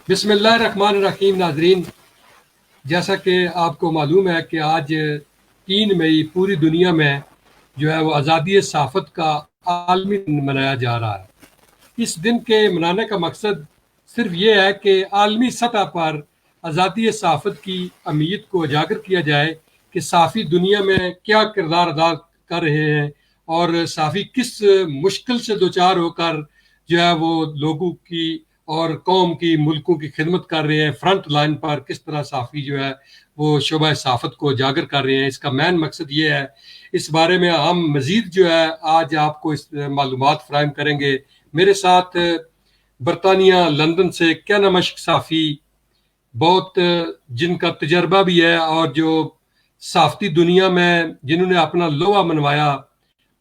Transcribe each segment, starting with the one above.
بسم اللہ الرحمن الرحیم. ناظرین، جیسا کہ آپ کو معلوم ہے کہ آج 3 مئی پوری دنیا میں جو ہے وہ آزادی صحافت کا عالمی دن منایا جا رہا ہے. اس دن کے منانے کا مقصد صرف یہ ہے کہ عالمی سطح پر آزادی صحافت کی اہمیت کو اجاگر کیا جائے کہ صحافی دنیا میں کیا کردار ادا کر رہے ہیں اور صحافی کس مشکل سے دوچار ہو کر جو ہے وہ لوگوں کی اور قوم کی ملکوں کی خدمت کر رہے ہیں. فرنٹ لائن پر کس طرح صحافی جو ہے وہ شعبہ صحافت کو اجاگر کر رہے ہیں. اس کا مین مقصد یہ ہے. اس بارے میں ہم مزید جو ہے آج آپ کو اس معلومات فراہم کریں گے. میرے ساتھ برطانیہ لندن سے کیا نمشق صحافی بہت جن کا تجربہ بھی ہے اور جو صحافتی دنیا میں جنہوں نے اپنا لوہا منوایا،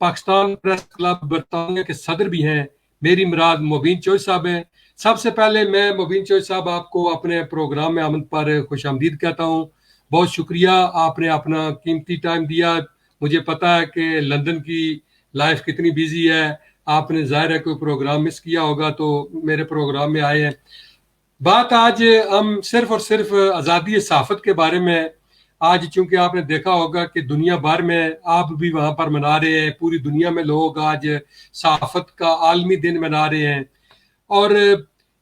پاکستان پریس کلب برطانیہ کے صدر بھی ہیں. میری مراد مبین چوہے صاحب ہیں. سب سے پہلے میں مبین چوہے صاحب آپ کو اپنے پروگرام میں آمد پر خوش آمدید کہتا ہوں. بہت شکریہ، آپ نے اپنا قیمتی ٹائم دیا. مجھے پتا ہے کہ لندن کی لائف کتنی بیزی ہے، آپ نے ظاہر ہے کوئی پروگرام مس کیا ہوگا تو میرے پروگرام میں آئے ہیں. بات آج ہم صرف اور صرف آزادی صحافت کے بارے میں. آج چونکہ آپ نے دیکھا ہوگا کہ دنیا بھر میں آپ بھی وہاں پر منا رہے ہیں، پوری دنیا میں لوگ آج صحافت کا عالمی دن منا رہے ہیں. اور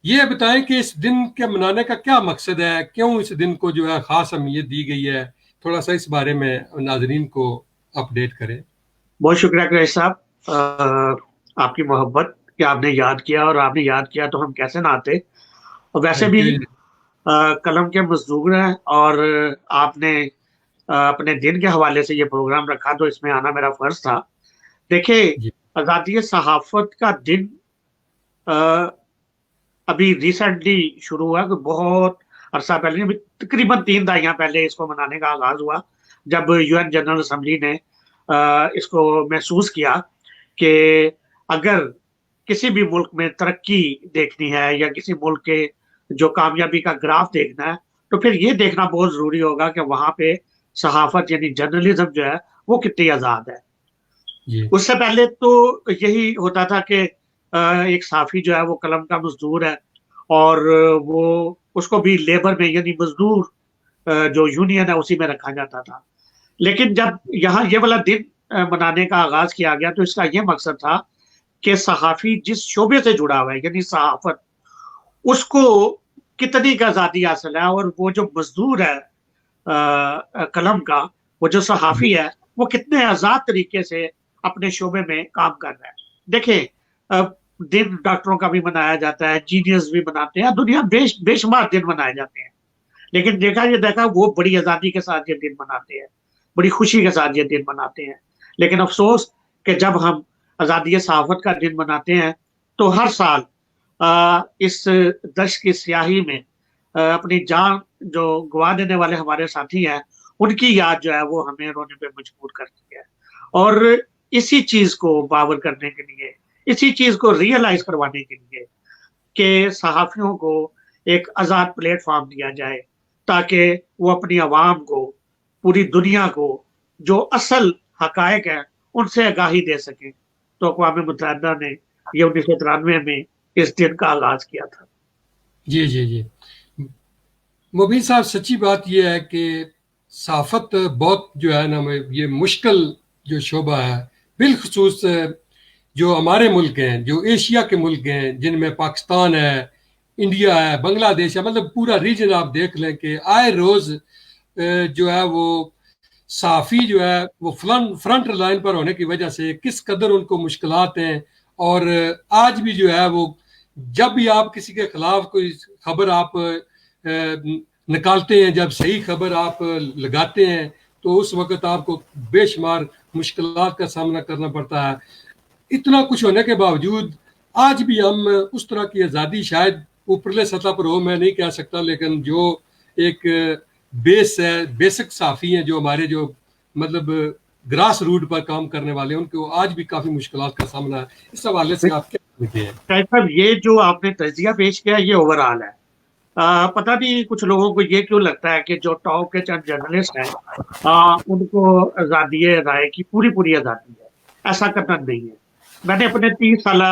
یہ بتائیں کہ اس دن کے منانے کا کیا مقصد ہے، کیوں اس دن کو جو ہے خاص اہمیت دی گئی ہے. تھوڑا سا اس بارے میں ناظرین کو اپڈیٹ کریں. بہت شکریہ قریش صاحب، آپ کی محبت کہ آپ نے یاد کیا، اور آپ نے یاد کیا تو ہم کیسے نہ آتے. اور ویسے بھی قلم کے مزدور ہیں، اور آپ نے اپنے دن کے حوالے سے یہ پروگرام رکھا تو اس میں آنا میرا فرض تھا. دیکھیں، جی آزادی صحافت کا دن ابھی ریسنٹلی شروع ہوا، کہ بہت عرصہ پہلے، تقریباً 3 دہائیاں پہلے اس کو منانے کا آغاز ہوا، جب یو این جنرل اسمبلی نے اس کو محسوس کیا کہ اگر کسی بھی ملک میں ترقی دیکھنی ہے یا کسی ملک کے جو کامیابی کا گراف دیکھنا ہے، تو پھر یہ دیکھنا بہت ضروری ہوگا کہ وہاں پہ صحافت یعنی جرنلزم جو ہے وہ کتنی آزاد ہے. جی اس سے پہلے تو یہی ہوتا تھا کہ ایک صحافی جو ہے وہ قلم کا مزدور ہے، اور وہ اس کو بھی لیبر میں یعنی مزدور جو یونین ہے اسی میں رکھا جاتا تھا. لیکن جب یہاں یہ والا دن منانے کا آغاز کیا گیا تو اس کا یہ مقصد تھا کہ صحافی جس شعبے سے جڑا ہوا ہے یعنی صحافت، اس کو کتنی کا آزادی حاصل ہے، اور وہ جو مزدور ہے قلم کا، وہ جو صحافی ہے، وہ کتنے آزاد طریقے سے اپنے شعبے میں کام کر رہا ہے. دیکھیں، دن ڈاکٹروں کا بھی منایا جاتا ہے، انجینئرز بھی مناتے ہیں، دنیا بے شمار دن منائے جاتے ہیں. لیکن دیکھا وہ بڑی آزادی کے ساتھ یہ دن مناتے ہیں، بڑی خوشی کے ساتھ یہ دن مناتے ہیں. لیکن افسوس کہ جب ہم آزادی صحافت کا دن مناتے ہیں تو ہر سال اس دشت کی سیاہی میں اپنی جان جو گوا دینے والے ہمارے ساتھی ہیں، ان کی یاد جو ہے وہ ہمیں رونے پہ مجبور کرتی ہے. اور اسی چیز کو باور کرنے کے لیے، اسی چیز کو ریئلائز کروانے کے لیے کہ صحافیوں کو ایک آزاد پلیٹ فارم دیا جائے تاکہ وہ اپنی عوام کو، پوری دنیا کو جو اصل حقائق ہیں ان سے آگاہی دے سکیں، تو اقوام متحدہ نے یہ 1993 میں اس دن کا آغاز کیا تھا. جی جی جی مبین صاحب، سچی بات یہ ہے کہ صحافت بہت جو ہے نا یہ مشکل جو شعبہ ہے، بالخصوص جو ہمارے ملک ہیں، جو ایشیا کے ملک ہیں، جن میں پاکستان ہے، انڈیا ہے، بنگلہ دیش ہے، مطلب پورا ریجن آپ دیکھ لیں کہ آئے روز جو ہے وہ صحافی جو ہے وہ فرنٹ لائن پر ہونے کی وجہ سے کس قدر ان کو مشکلات ہیں. اور آج بھی جو ہے وہ جب بھی آپ کسی کے خلاف کوئی خبر آپ نکالتے ہیں، جب صحیح خبر آپ لگاتے ہیں تو اس وقت آپ کو بے شمار مشکلات کا سامنا کرنا پڑتا ہے. اتنا کچھ ہونے کے باوجود آج بھی ہم اس طرح کی آزادی شاید اوپرلے سطح پر ہو، میں نہیں کہہ سکتا، لیکن جو ایک بیس ہے، بیسک صحافی ہیں جو ہمارے جو مطلب گراس روٹ پر کام کرنے والے ہیں، ان کو آج بھی کافی مشکلات کا سامنا ہے. اس حوالے سے آپ کیا سمجھتے ہیں؟ صاحب، یہ جو آپ نے تجزیہ پیش کیا یہ اوور آل ہے. پتہ نہیں کچھ لوگوں کو یہ کیوں لگتا ہے کہ جو ٹاپ کے چند جرنلسٹ ہیں ان کو آزادی رائے کی پوری آزادی ہے. ایسا قطعاً نہیں ہے. میں نے اپنے 30 سالہ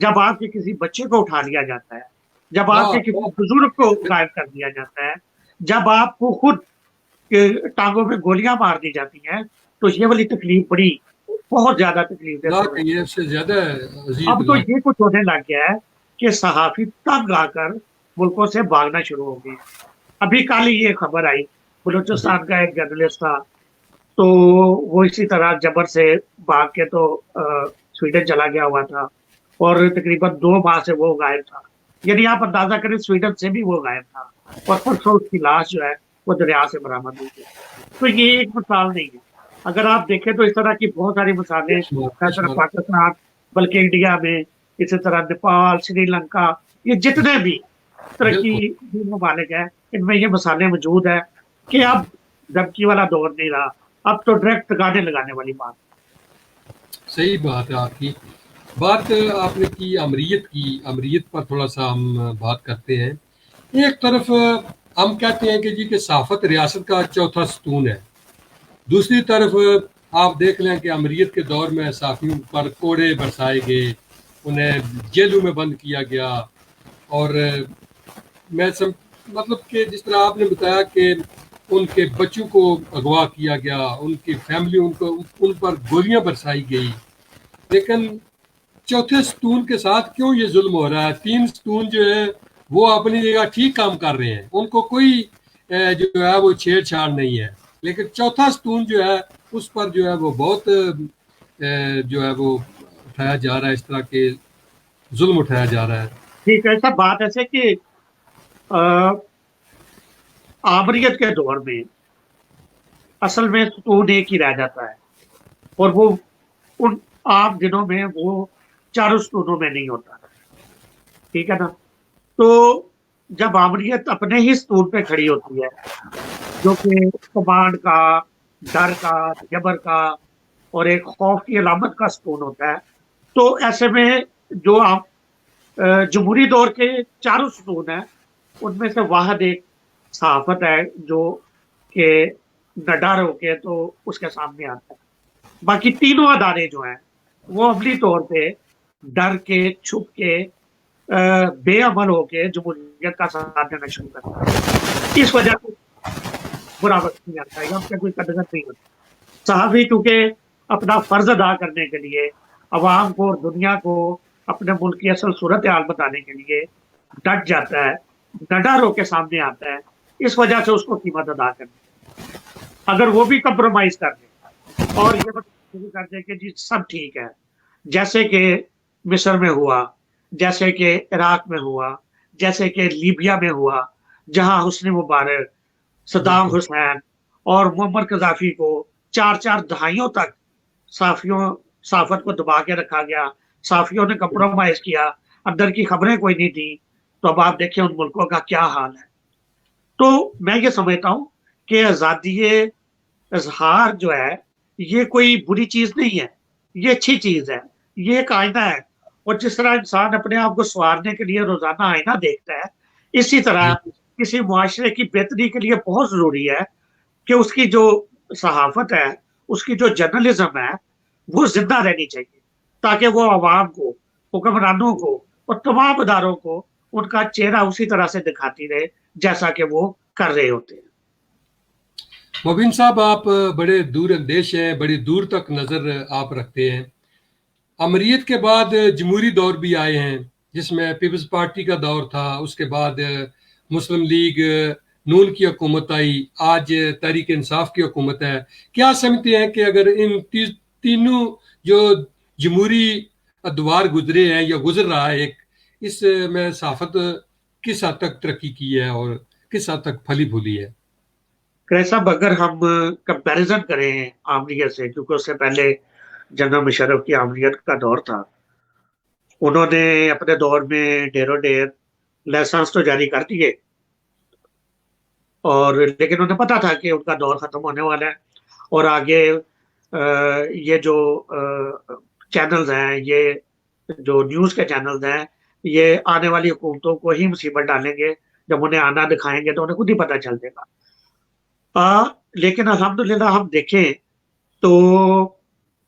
جب آپ کے کسی بچے کو اٹھا لیا جاتا ہے، جب آپ کے کسی بزرگ کو غائب کر دیا جاتا ہے، جب آپ کو خود ٹانگوں میں گولیاں مار دی جاتی ہیں، تو یہ والی تکلیف بڑی بہت زیادہ تکلیف دہ لاکھ صورت یہ ہے۔ سے زیادہ عزیز اب تو لاکھ. یہ کچھ ہونے لگ گیا ہے کہ صحافی تنگ آ کر ملکوں سے بھاگنا شروع ہو گئے ہیں۔ ابھی کل ہی یہ خبر آئی، جی بلوچستان کا ایک جرنلسٹ تھا، تو وہ اسی طرح جبر سے بھاگ کے تو سویڈن چلا گیا ہوا تھا، اور تقریباً 2 ماہ سے وہ غائب تھا۔ یعنی آپ اندازہ کریں سویڈن سے بھی وہ غائب تھا، اور پرسوں اس کی لاش جو ہے وہ دریا سے برآمد ہوئی ہے۔ تو یہ ایک مثال نہیں ہے، اگر آپ دیکھیں تو اس طرح کی بہت ساری مثالیں نہ صرف بے پاکستان بلکہ انڈیا میں، اسی طرح نیپال، سری لنکا، یہ جتنے بھی ترقی بالکل ممالک ہیں ان میں یہ مثالیں موجود ہیں کہ اب دھمکی والا دور نہیں رہا، اب تو ڈائریکٹ گانے لگانے والی بات۔ صحیح بات ہے آپ کی. بات آپ نے کی امریت کی، امریت پر تھوڑا سا ہم بات کرتے ہیں. ایک طرف ہم کہتے ہیں کہ جی کہ صحافت ریاست کا چوتھا ستون ہے، دوسری طرف آپ دیکھ لیں کہ امریت کے دور میں صحافیوں پر کوڑے برسائے گئے، انہیں جیلوں میں بند کیا گیا، اور مطلب کہ جس طرح آپ نے بتایا کہ ان کے بچوں کو اغوا کیا گیا، ان کی فیملی ان پر گولیاں برسائی گئی. لیکن چوتھے ستون کے ساتھ کیوں یہ ظلم ہو رہا ہے؟ 3 ستون جو ہے وہ اپنی جگہ ٹھیک کام کر رہے ہیں، ان کو کوئی جو ہے وہ چھیڑ چھاڑ نہیں ہے، لیکن چوتھا ستون جو ہے اس پر جو ہے وہ بہت جو ہے وہ اٹھایا جا رہا ہے، اس طرح کے ظلم اٹھایا جا رہا ہے. ٹھیک ہے، سب بات ایسے کہ آمریت کے دور میں اصل میں ستون ایک ہی رہ جاتا ہے، اور وہ ان عام دنوں میں وہ چاروں ستونوں میں نہیں ہوتا، ٹھیک ہے نا؟ تو جب آمریت اپنے ہی ستون پہ کھڑی ہوتی ہے، جو کہ کمانڈ کا، ڈر کا، جبر کا اور ایک خوف کی علامت کا ستون ہوتا ہے، تو ایسے میں جو جمہوری دور کے چاروں ستون ہیں ان میں سے واحد ایک صحافت ہے جو کہ نڈر ہو کے تو اس کے سامنے آتا ہے۔ باقی تینوں ادارے جو ہیں وہ عملی طور پہ ڈر کے، چھپ کے، بے عمل ہو کے جمہوریت کا ساتھ دینا شروع کرتے ہیں۔ اس وجہ سے برا وقت نہیں آتا ہے، یا ان کا کوئی قدر نہیں ہوتا۔ صحافی چونکہ اپنا فرض ادا کرنے کے لیے عوام کو اور دنیا کو اپنے ملک کی اصل صورتحال بتانے کے لیے ڈٹ جاتا ہے، ڈٹا رو کے سامنے آتا ہے، اس وجہ سے اس کو قیمت ادا کرنی ہے۔ اگر وہ بھی کمپرومائز کر دیں اور یہ بتانا شروع کر دیں کہ جی سب ٹھیک ہے، جیسے کہ مصر میں ہوا، جیسے کہ عراق میں ہوا، جیسے کہ لیبیا میں ہوا، جہاں حسنی مبارک، صدام بالکل حسین اور معمر قذافی کو 4 دہائیوں تک صحافت کو دبا کے رکھا گیا، صحافیوں نے کمپرومائز کیا، اندر کی خبریں کوئی نہیں تھی، تو اب آپ دیکھیں ان ملکوں کا کیا حال ہے۔ تو میں یہ سمجھتا ہوں کہ آزادی اظہار جو ہے یہ کوئی بری چیز نہیں ہے، یہ اچھی چیز ہے، یہ ایک آئینہ ہے، اور جس طرح انسان اپنے آپ کو سنوارنے کے لیے روزانہ آئینہ دیکھتا ہے، اسی طرح بالکل کسی معاشرے کی بہتری کے لیے بہت ضروری ہے کہ اس کی جو صحافت ہے، اس کی جو جرنلزم ہے وہ زندہ رہنی چاہیے، تاکہ وہ عوام کو، حکمرانوں کو اور تمام اداروں کو ان کا چہرہ اسی طرح سے دکھاتی رہے جیسا کہ وہ کر رہے ہوتے ہیں۔ مبین صاحب، آپ بڑے دور اندیش ہیں، بڑی دور تک نظر آپ رکھتے ہیں. امریت کے بعد جمہوری دور بھی آئے ہیں جس میں پیپلز پارٹی کا دور تھا، اس کے بعد مسلم لیگ نون کی حکومت آئی، آج تحریک انصاف کی حکومت ہے. کیا سمجھتے ہیں کہ اگر ان تینوں جو جمہوری ادوار گزرے ہیں یا گزر رہا ہے ایک، اس میں صحافت کس حد تک ترقی کی ہے اور کس حد تک پھلی پھولی ہے؟ صاحب اگر ہم کمپیریزن کریں عامریت سے، کیونکہ اس سے پہلے جنرل مشرف کی عامریت کا دور تھا، انہوں نے اپنے دور میں ڈیروں ڈیر لائسنس تو جاری کر دیے، اور لیکن انہیں پتا تھا کہ ان کا دور ختم ہونے والا ہے، اور آگے یہ جو چینلز ہیں، یہ جو نیوز کے چینلز ہیں، یہ آنے والی حکومتوں کو ہی مصیبت ڈالیں گے، جب انہیں آنا دکھائیں گے تو انہیں خود ہی پتہ چل جائے گا۔ لیکن الحمدللہ ہم دیکھیں تو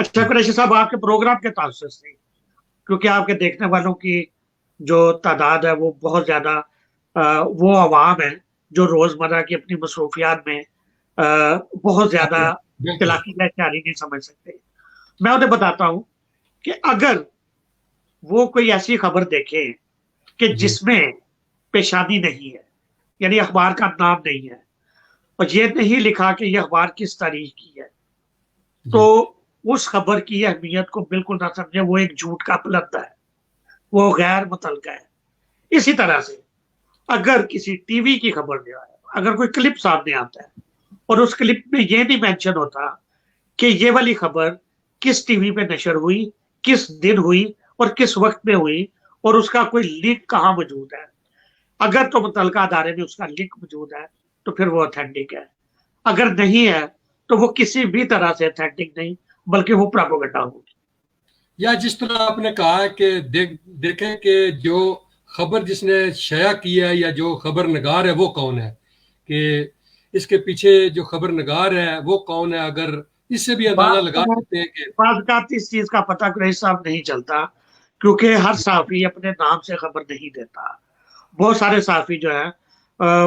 اچھا قریشی صاحب، آپ کے پروگرام کے تعلق سے، کیونکہ آپ کے دیکھنے والوں کی جو تعداد ہے وہ بہت زیادہ وہ عوام ہے جو روزمرہ کی اپنی مصروفیات میں بہت زیادہ بالکل چلاکی کا اختیاری نہیں سمجھ سکتے. میں انہیں بتاتا ہوں کہ اگر وہ کوئی ایسی خبر دیکھیں کہ جی جس میں پیشانی نہیں ہے، یعنی اخبار کا نام نہیں ہے، اور یہ نہیں لکھا کہ یہ اخبار کس تاریخ کی ہے، تو جی اس خبر کی اہمیت کو بالکل نہ سمجھے، وہ ایک جھوٹ کا پلندہ ہے، وہ غیر متعلقہ ہے. اسی طرح سے اگر کسی ٹی وی کی خبر جو ہے، اگر کوئی کلپ سامنے آتا ہے اور اس کلپ میں یہ نہیں مینشن ہوتا کہ یہ والی خبر کس ٹی وی پہ نشر ہوئی، کس دن ہوئی اور کس وقت میں ہوئی، اور اس کا کوئی لنک کہاں موجود ہے، اگر تو متعلقہ ادارے میں اس کا لنک موجود ہے تو پھر وہ اوتھینٹک ہے. اگر نہیں ہے تو وہ کسی بھی طرح سے اوتھینٹک نہیں، بلکہ وہ پراپوگنڈا ہوگی. یا جس طرح آپ نے کہا ہے کہ دیکھیں کہ جو خبر جس نے شائع کی ہے یا جو خبر نگار ہے وہ کون ہے، کہ اس کے پیچھے جو خبر نگار ہے وہ کون ہے. اگر اس سے بھی اندازہ لگا سکتے ہیں کہ بعض اوقات اس چیز کا پتہ قریش صاحب نہیں چلتا، کیونکہ ہر صحافی اپنے نام سے خبر نہیں دیتا. بہت سارے صحافی جو ہے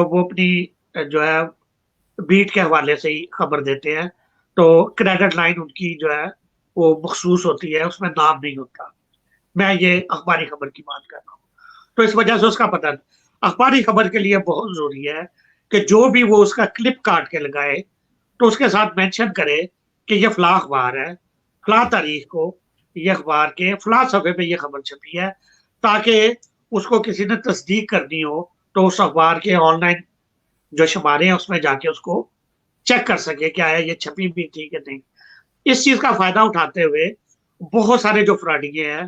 وہ اپنی جو ہے بیٹ کے حوالے سے ہی خبر دیتے ہیں، تو کریڈٹ لائن ان کی جو ہے وہ مخصوص ہوتی ہے، اس میں نام نہیں ہوتا. میں یہ اخباری خبر کی بات کر رہا ہوں، تو اس وجہ سے اس کا پتہ اخباری خبر کے لیے بہت ضروری ہے کہ جو بھی وہ اس کا کلپ کاٹ کے لگائے تو اس کے ساتھ مینشن کرے کہ یہ فلاں اخبار ہے، فلاں تاریخ کو یہ اخبار کے فلاں صفحے پہ یہ خبر چھپی ہے، تاکہ اس کو کسی نے تصدیق کرنی ہو تو اس اخبار کے آن لائن جو شمارے ہیں اس میں جا کے اس کو چیک کر سکے کہ آیا یہ چھپی بھی تھی کہ نہیں. اس چیز کا فائدہ اٹھاتے ہوئے بہت سارے جو فراڈیے ہیں،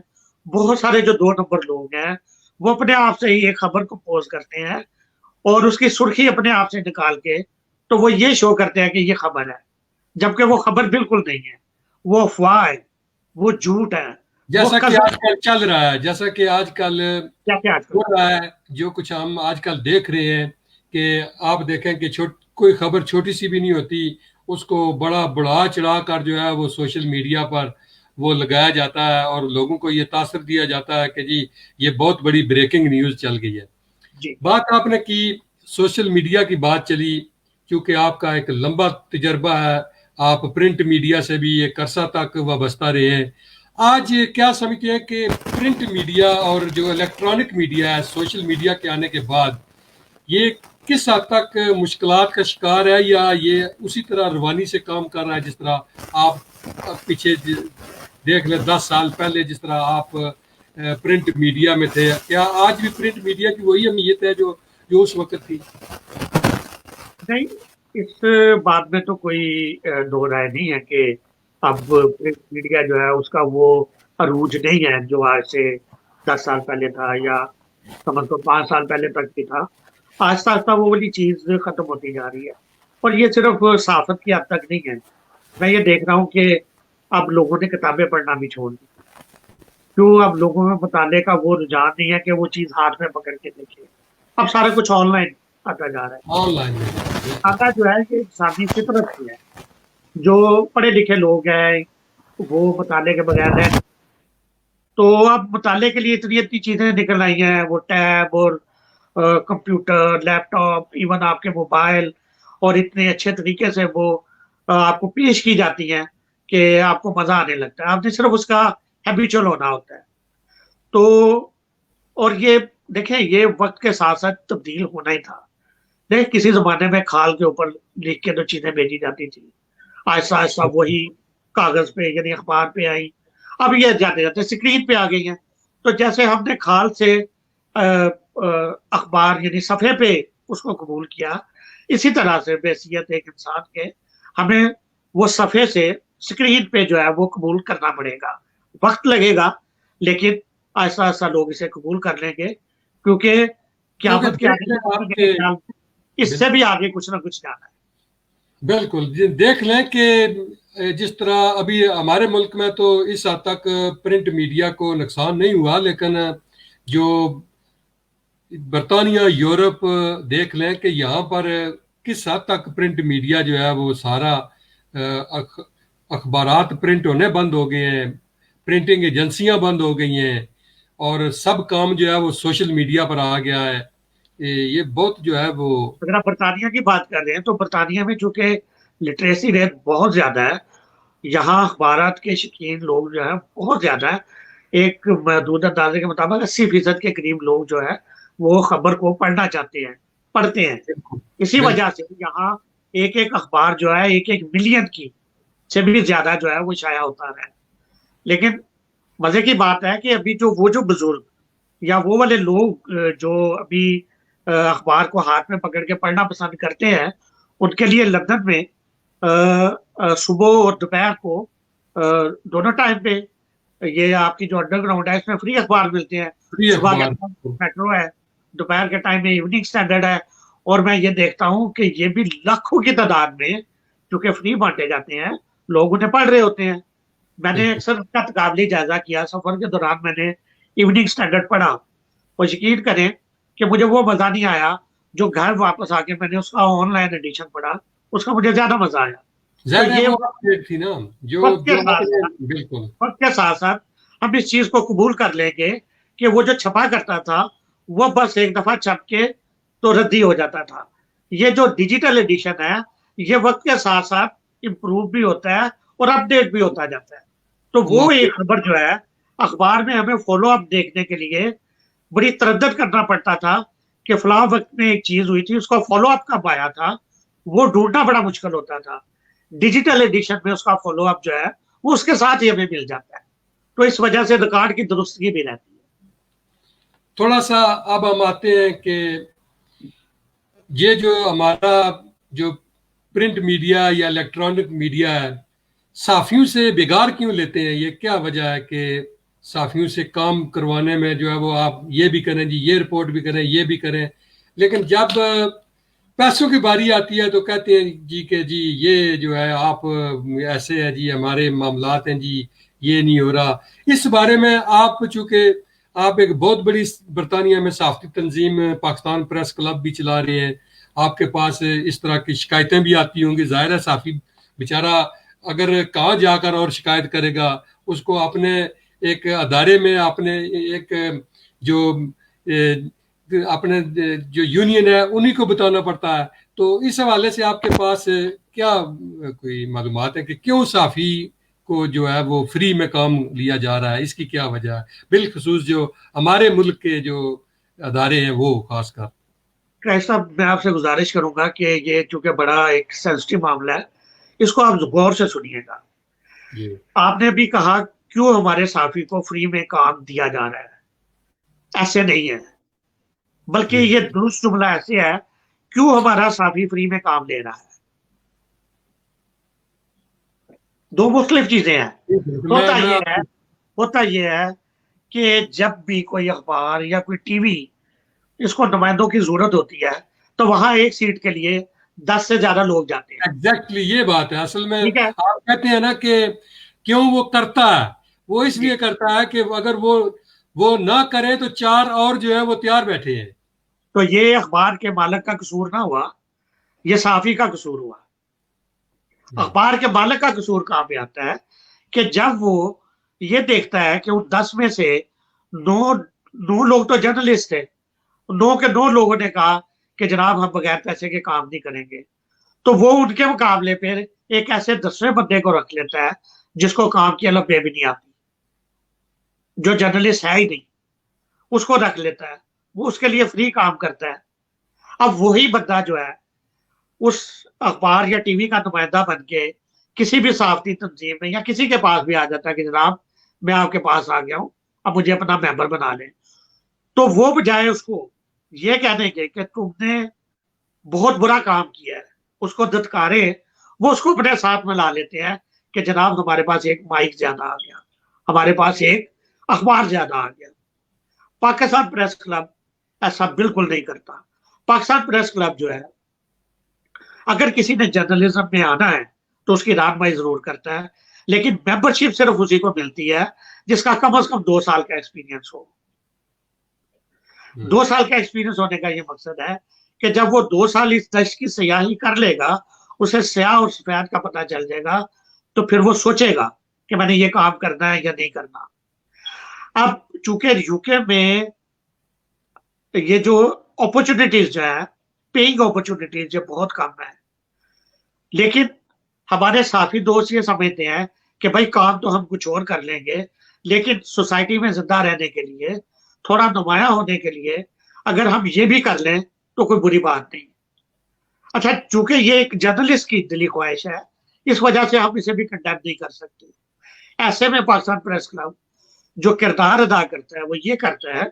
بہت سارے جو 2 نمبر لوگ ہیں، وہ اپنے آپ سے ہی ایک خبر کو پوسٹ کرتے ہیں اور اس کی سرخی اپنے آپ سے نکال کے تو وہ یہ شو کرتے ہیں کہ یہ خبر ہے، جبکہ وہ خبر بالکل نہیں ہے، وہ افواہ ہے، وہ جھوٹ ہے، وہ جیسا کہ قذف آج کل چل رہا ہے، جیسا کہ آج کل کیا کیا آج کل ہو رہا ہے، جو کچھ ہم آج کل دیکھ رہے ہیں کہ آپ دیکھیں کہ کوئی خبر چھوٹی سی بھی نہیں ہوتی، اس کو بڑا بڑھا چڑھا کر جو ہے وہ سوشل میڈیا پر وہ لگایا جاتا ہے اور لوگوں کو یہ تاثر دیا جاتا ہے کہ جی یہ بہت بڑی بریکنگ نیوز چل گئی ہے. جی بات آپ نے کی سوشل میڈیا کی بات چلی، کیونکہ آپ کا ایک لمبا تجربہ ہے، آپ پرنٹ میڈیا سے بھی ایک عرصہ تک وابستہ رہے ہیں. آج کیا سمجھتے ہیں کہ پرنٹ میڈیا اور جو الیکٹرانک میڈیا ہے سوشل میڈیا کے آنے کے بعد یہ کس حد تک مشکلات کا شکار ہے، یا یہ اسی طرح روانی سے کام کر رہا ہے جس طرح آپ پیچھے دیکھ لیں 10 سال پہلے جس طرح آپ پرنٹ میڈیا میں تھے، کیا آج بھی پرنٹ میڈیا کی وہی اہمیت ہے جو اس وقت تھی؟ نہیں، اس بات میں تو کوئی دو رائے نہیں ہے کہ اب پرنٹ میڈیا جو ہے اس کا وہ عروج نہیں ہے جو آج سے 10 سال پہلے تھا، یا کم از کم 5 سال پہلے تک بھی تھا. آہستہ آہستہ وہ والی چیز ختم ہوتی جا رہی ہے، اور یہ صرف صحافت کی حد تک نہیں ہے. میں یہ دیکھ رہا ہوں کہ اب لوگوں نے کتابیں پڑھنا بھی چھوڑ دی. کیوں؟ اب لوگوں میں مطالعے کا وہ رجحان نہیں ہے کہ وہ چیز ہاتھ میں پکڑ کے دیکھے، اب سارا کچھ آن لائن آتا جا رہا ہے. آن لائن میں آتا جو ہے کہ انسانی فطرت کی ہے، جو پڑھے لکھے لوگ ہیں وہ مطالعے کے بغیر رہ نہیں. تو اب مطالعے کے لیے اتنی اتنی چیزیں نکل آئی ہیں، وہ ٹیب اور کمپیوٹر، لیپ ٹاپ، ایون آپ کے موبائل، اور اتنے اچھے طریقے سے وہ آپ کو پیش کی جاتی ہیں کہ آپ کو مزہ آنے لگتا ہے. آپ نے صرف اس کا ہیبیچول ہونا ہوتا ہے. تو اور یہ دیکھیں، یہ وقت کے ساتھ ساتھ تبدیل ہونا ہی تھا. دیکھ، کسی زمانے میں کھال کے اوپر لکھ کے تو چیزیں بھیجی جاتی تھی، آہستہ آہستہ وہی کاغذ پہ یعنی اخبار پہ آئی، اب یہ جاتے جاتے اسکرین پہ آ گئی ہیں. تو جیسے ہم نے کھال سے اخبار یعنی صفحے پہ اس کو قبول کیا، اسی طرح سے بحیثیت ایک انسان کے ہمیں وہ صفحے سے اسکرین پہ جو ہے وہ قبول کرنا پڑے گا. وقت لگے گا، لیکن آہستہ آہستہ لوگ اسے قبول کر لیں گے، کیونکہ کیونکہ قیامت کے دیکھ آنے لیں آپ میرے کے خیال میں اس سے بھی آگے کچھ نہ کچھ جانا ہے. بالکل دیکھ لیں کہ جس طرح ابھی ہمارے ملک میں تو اس حد تک پرنٹ میڈیا کو نقصان نہیں ہوا، لیکن جو برطانیہ، یورپ دیکھ لیں کہ یہاں پر کس حد تک پرنٹ میڈیا جو ہے وہ سارا اخبارات پرنٹ ہونے بند ہو گئے ہیں، پرنٹنگ ایجنسیاں بند ہو گئی ہیں، اور سب کام جو ہے وہ سوشل میڈیا پر آ گیا ہے. یہ بہت جو ہے وہ اگر آپ برطانیہ کی بات کر رہے ہیں تو برطانیہ میں چونکہ لٹریسی ریٹ بہت زیادہ ہے، یہاں اخبارات کے شوقین لوگ جو ہے بہت زیادہ ہے. ایک محدود اندازے کے مطابق 80% کے قریب لوگ جو ہے وہ خبر کو پڑھنا چاہتے ہیں، پڑھتے ہیں. بالکل اسی بالکل وجہ سے یہاں ایک ایک اخبار جو ہے ایک ملین کی سے بھی زیادہ جو ہے وہ شائع ہوتا رہا ہے. لیکن مزے کی بات ہے کہ ابھی جو بزرگ یا وہ والے لوگ جو ابھی اخبار کو ہاتھ میں پکڑ کے پڑھنا پسند کرتے ہیں، ان کے لیے لندن میں صبح اور دوپہر کو دونوں ٹائم پہ یہ آپ کی جو انڈر گراؤنڈ ہے اس میں فری اخبار ملتے ہیں. فری صبح کے اخبار. ٹائم میٹرو ہے، دوپہر کے ٹائم میں ایوننگ اسٹینڈرڈ ہے. اور میں یہ دیکھتا ہوں کہ یہ بھی لاکھوں کی تعداد میں چونکہ فری بانٹے جاتے ہیں، لوگ انہیں پڑھ رہے ہوتے ہیں. میں نے بالکل اکثر اس کا تقابلی جائزہ کیا، سفر کے دوران میں نے ایوننگ اسٹینڈرڈ پڑھا، اور یقین کریں کہ مجھے وہ مزہ نہیں آیا جو گھر واپس آ کے میں نے اس کا آن لائن ایڈیشن پڑھا، اس کا مجھے زیادہ مزہ آیا. تو ظاہر ہے یہ وہ اپ ڈیٹ تھی نا، جو وقت کے جو آپ ساتھ نے. ساتھ بالکل وقت کے ساتھ ساتھ ہم اس چیز کو قبول کر لیں گے کہ وہ جو چھپا کرتا تھا وہ بس ایک دفعہ چھپ کے تو ردی ہو جاتا تھا. یہ جو ڈیجیٹل ایڈیشن ہے یہ وقت کے ساتھ ساتھ امپروو بھی ہوتا ہے اور اپ ڈیٹ بھی ہوتا جاتا ہے. تو وہ واقعی ایک خبر جو ہے اخبار میں ہمیں فالو اپ دیکھنے کے لیے بڑی تردد کرنا پڑتا تھا کہ فلاں وقت میں ایک چیز ہوئی تھی، اس کو فالو اپ کب آیا تھا، وہ ڈھونڈنا بڑا مشکل ہوتا تھا. ڈیجیٹل ایڈیشن میں اس کا فالو اپ جو ہے وہ اس کے ساتھ ہی ہمیں مل جاتا ہے. تو اس وجہ سے ریکارڈ کی درستگی بھی رہتی ہے. تھوڑا سا اب ہم آتے ہیں کہ یہ جو ہمارا جو پرنٹ میڈیا یا الیکٹرانک میڈیا ہے، صحافیوں سے بگاڑ کیوں لیتے ہیں؟ یہ کیا وجہ ہے کہ صحافیوں سے کام کروانے میں جو ہے وہ آپ یہ بھی کریں جی، یہ رپورٹ بھی کریں، یہ بھی کریں، لیکن جب پیسوں کی باری آتی ہے تو کہتے ہیں جی کہ جی یہ جو ہے آپ ایسے ہیں جی، ہمارے معاملات ہیں جی، یہ نہیں ہو رہا. اس بارے میں آپ چونکہ آپ ایک بہت بڑی برطانیہ میں صحافتی تنظیم پاکستان پریس کلب بھی چلا رہے ہیں، آپ کے پاس اس طرح کی شکایتیں بھی آتی ہوں گی. ظاہر ہے صحافی بیچارہ اگر کہاں جا کر اور شکایت کرے گا، اس کو اپنے ایک ادارے میں اپنے ایک جو اپنے جو یونین ہے انہی کو بتانا پڑتا ہے. تو اس حوالے سے آپ کے پاس کیا کوئی معلومات ہے کہ کیوں صحافی کو جو ہے وہ فری میں کام لیا جا رہا ہے؟ اس کی کیا وجہ ہے، بالخصوص جو ہمارے ملک کے جو ادارے ہیں وہ خاص کر؟ صاحب میں آپ سے گزارش کروں گا کہ یہ چونکہ بڑا ایک سینسٹیو معاملہ ہے، اس کو آپ غور سے سنیے گا. جی آپ نے بھی کہا کیوں ہمارے صحافی کو فری میں کام دیا جا رہا ہے. ایسے نہیں ہے، بلکہ جی یہ درست جملہ ایسے ہے کیوں ہمارا صحافی فری میں کام لے رہا ہے. دو مختلف چیزیں ہیں. ہوتا میں یہ آپ ہے ہوتا یہ ہے کہ جب بھی کوئی اخبار یا کوئی ٹی وی اس کو نمائندوں کی ضرورت ہوتی ہے تو وہاں ایک سیٹ کے لیے 10 سے زیادہ لوگ جاتے ہیں. ایگزیکٹلی یہ بات ہے اصل میں. ٹھیک ہے آپ کہتے ہیں نا کہ کیوں وہ کرتا ہے، وہ اس جی. لیے کرتا ہے کہ اگر وہ نہ کرے تو چار اور جو ہے وہ تیار بیٹھے ہیں. تو یہ اخبار کے مالک کا قصور نہ ہوا، یہ صحافی کا قصور ہوا. اخبار کے مالک کا قصور کہاں پہ آتا ہے کہ جب وہ یہ دیکھتا ہے کہ ان 10 میں سے 9 لوگ تو جرنلسٹ تھے، 9 کے 9 لوگوں نے کہا کہ جناب ہم بغیر پیسے کے کام نہیں کریں گے، تو وہ ان کے مقابلے پہ ایک ایسے 10ویں بندے کو رکھ لیتا ہے جس کو کام کی الگ بے بھی نہیں آتی، جو جرنلسٹ ہے ہی نہیں، اس کو رکھ لیتا ہے، وہ اس کے لیے فری کام کرتا ہے. اب وہی بندہ جو ہے اس اخبار یا ٹی وی کا نمائندہ بن کے کسی بھی صحافتی تنظیم میں یا کسی کے پاس بھی آ جاتا ہے کہ جناب میں آپ کے پاس آ گیا ہوں، اب مجھے اپنا ممبر بنا لیں. تو وہ بجائے اس کو یہ کہنے کے کہ تم نے بہت برا کام کیا ہے، اس کو دھتکارے، وہ اس کو اپنے ساتھ میں لا لیتے ہیں کہ جناب ہمارے پاس ایک مائک زیادہ آ گیا، ہمارے پاس ایک اخبار زیادہ آ گیا. پاکستان پریس کلب ایسا بالکل نہیں کرتا. پاکستان پریس کلب جو ہے اگر کسی نے جرنلزم میں آنا ہے تو اس کی رہنمائی ضرور کرتا ہے، لیکن ممبرشپ صرف اسی کو ملتی ہے جس کا کم از کم 2 سال کا ایکسپیرینس ہو. 2 سال کا ایکسپیرینس ہونے کا یہ مقصد ہے کہ جب وہ 2 سال اس دشت کی سیاحی کر لے گا، اسے سیاہ اور سفید کا پتہ چل جائے گا، تو پھر وہ سوچے گا کہ میں نے یہ کام کرنا ہے یا نہیں کرنا. اب چونکہ یوکے میں یہ جو اپرچونیٹیز جو ہے پیئنگ اپرچونیٹیز یہ بہت کم ہے, لیکن ہمارے ساتھی دوست یہ سمجھتے ہیں کہ بھائی کام تو ہم کچھ اور کر لیں گے, لیکن سوسائٹی میں زندہ رہنے کے لیے, تھوڑا نمایاں ہونے کے لیے اگر ہم یہ بھی کر لیں تو کوئی بری بات نہیں. اچھا, چونکہ یہ ایک جرنلسٹ کی دلی خواہش ہے, اس وجہ سے ہم اسے بھی کنڈیم نہیں کر سکتے. ایسے میں پاکستان پریس کلب جو کردار ادا کرتا ہے وہ یہ کرتا ہے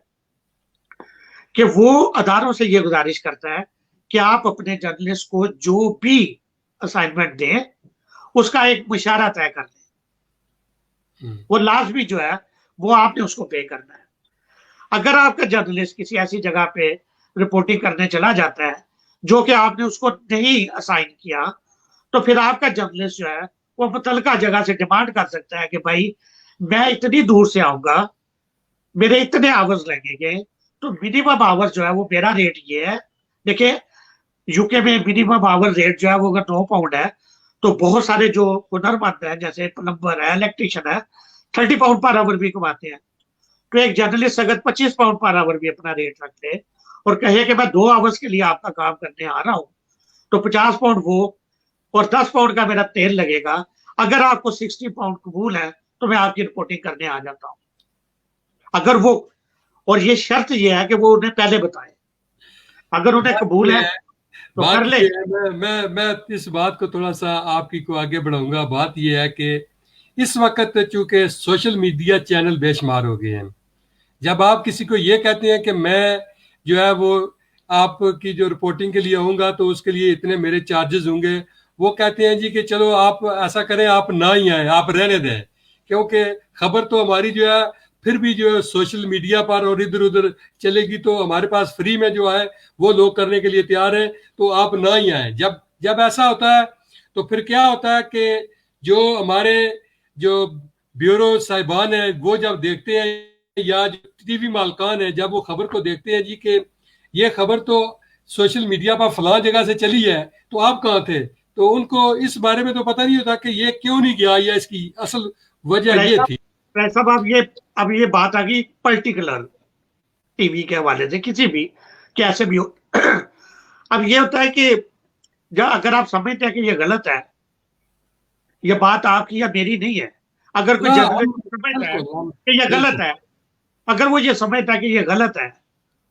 کہ وہ اداروں سے یہ گزارش کرتا ہے کہ آپ اپنے جرنلسٹ کو جو بھی اسائنمنٹ دیں اس کا ایک مشاہرہ طے کر دیں. وہ لازمی جو ہے وہ آپ نے اس کو پے کرنا ہے. اگر آپ کا جرنلسٹ کسی ایسی جگہ پہ رپورٹنگ کرنے چلا جاتا ہے جو کہ آپ نے اس کو نہیں اسائن کیا, تو پھر آپ کا جرنلسٹ جو ہے وہ متعلقہ جگہ سے ڈیمانڈ کر سکتا ہے کہ بھائی میں اتنی دور سے آؤں گا, میرے اتنے آورز لگیں گے, تو منیمم آورز جو ہے وہ میرا ریٹ یہ ہے. دیکھیں یوکے میں منیمم آور ریٹ جو ہے وہ اگر 9 پاؤنڈ ہے تو بہت سارے جو ہنر مند ہیں جیسے پلمبر ہے, الیکٹریشین ہے, 30 پاؤنڈ پر آور بھی کماتے ہیں. تو ایک جرنلسٹ اگر 25 پاؤنڈ پر آور بھی اپنا ریٹ رکھ لے اور کہے کہ میں 2 آورز کے لیے آپ کا کام کرنے آ رہا ہوں, تو 50 پاؤنڈ وہ اور 10 پاؤنڈ کا میرا تیل لگے گا. اگر آپ کو 60 پاؤنڈ قبول ہے تو میں آپ کی رپورٹنگ کرنے آ جاتا ہوں. اگر وہ, اور یہ شرط یہ ہے کہ وہ انہیں پہلے بتائے, اگر انہیں قبول ہے تو کر لے. میں اس بات کو تھوڑا سا آپ کی کو آگے بڑھاؤں گا. بات یہ ہے کہ اس وقت چونکہ سوشل میڈیا چینل بے شمار ہو گئے ہیں, جب آپ کسی کو یہ کہتے ہیں کہ میں جو ہے وہ آپ کی جو رپورٹنگ کے لیے آؤں گا تو اس کے لیے اتنے میرے چارجز ہوں گے, وہ کہتے ہیں جی کہ چلو آپ ایسا کریں, آپ نہ ہی آئیں, آپ رہنے دیں, کیونکہ خبر تو ہماری جو ہے پھر بھی جو ہے سوشل میڈیا پر اور ادھر ادھر چلے گی, تو ہمارے پاس فری میں جو ہے وہ لوگ کرنے کے لیے تیار ہیں, تو آپ نہ ہی آئیں. جب ایسا ہوتا ہے تو پھر کیا ہوتا ہے کہ جو ہمارے جو بیورو صاحبان ہیں وہ جب دیکھتے ہیں, یا جو ٹی وی مالکان ہیں جب وہ خبر کو دیکھتے ہیں جی کہ یہ خبر تو سوشل میڈیا پر فلاں جگہ سے چلی ہے, تو آپ کہاں تھے, تو ان کو اس بارے میں تو پتہ نہیں ہوتا کہ یہ کیوں نہیں گیا, یا اس کی اصل وجہ یہ تھی. صاحب اب یہ بات آ گئی پرٹیکولر ٹی وی کے حوالے سے, کسی بھی کیسے بھی ہو. اب یہ ہوتا ہے کہ اگر آپ سمجھتے ہیں کہ یہ غلط ہے, یہ بات آپ کی یا میری نہیں ہے, اگر کوئی جرنلسٹ سمجھتا ہے کہ یہ غلط ہے, اگر وہ یہ سمجھتا ہے کہ یہ غلط ہے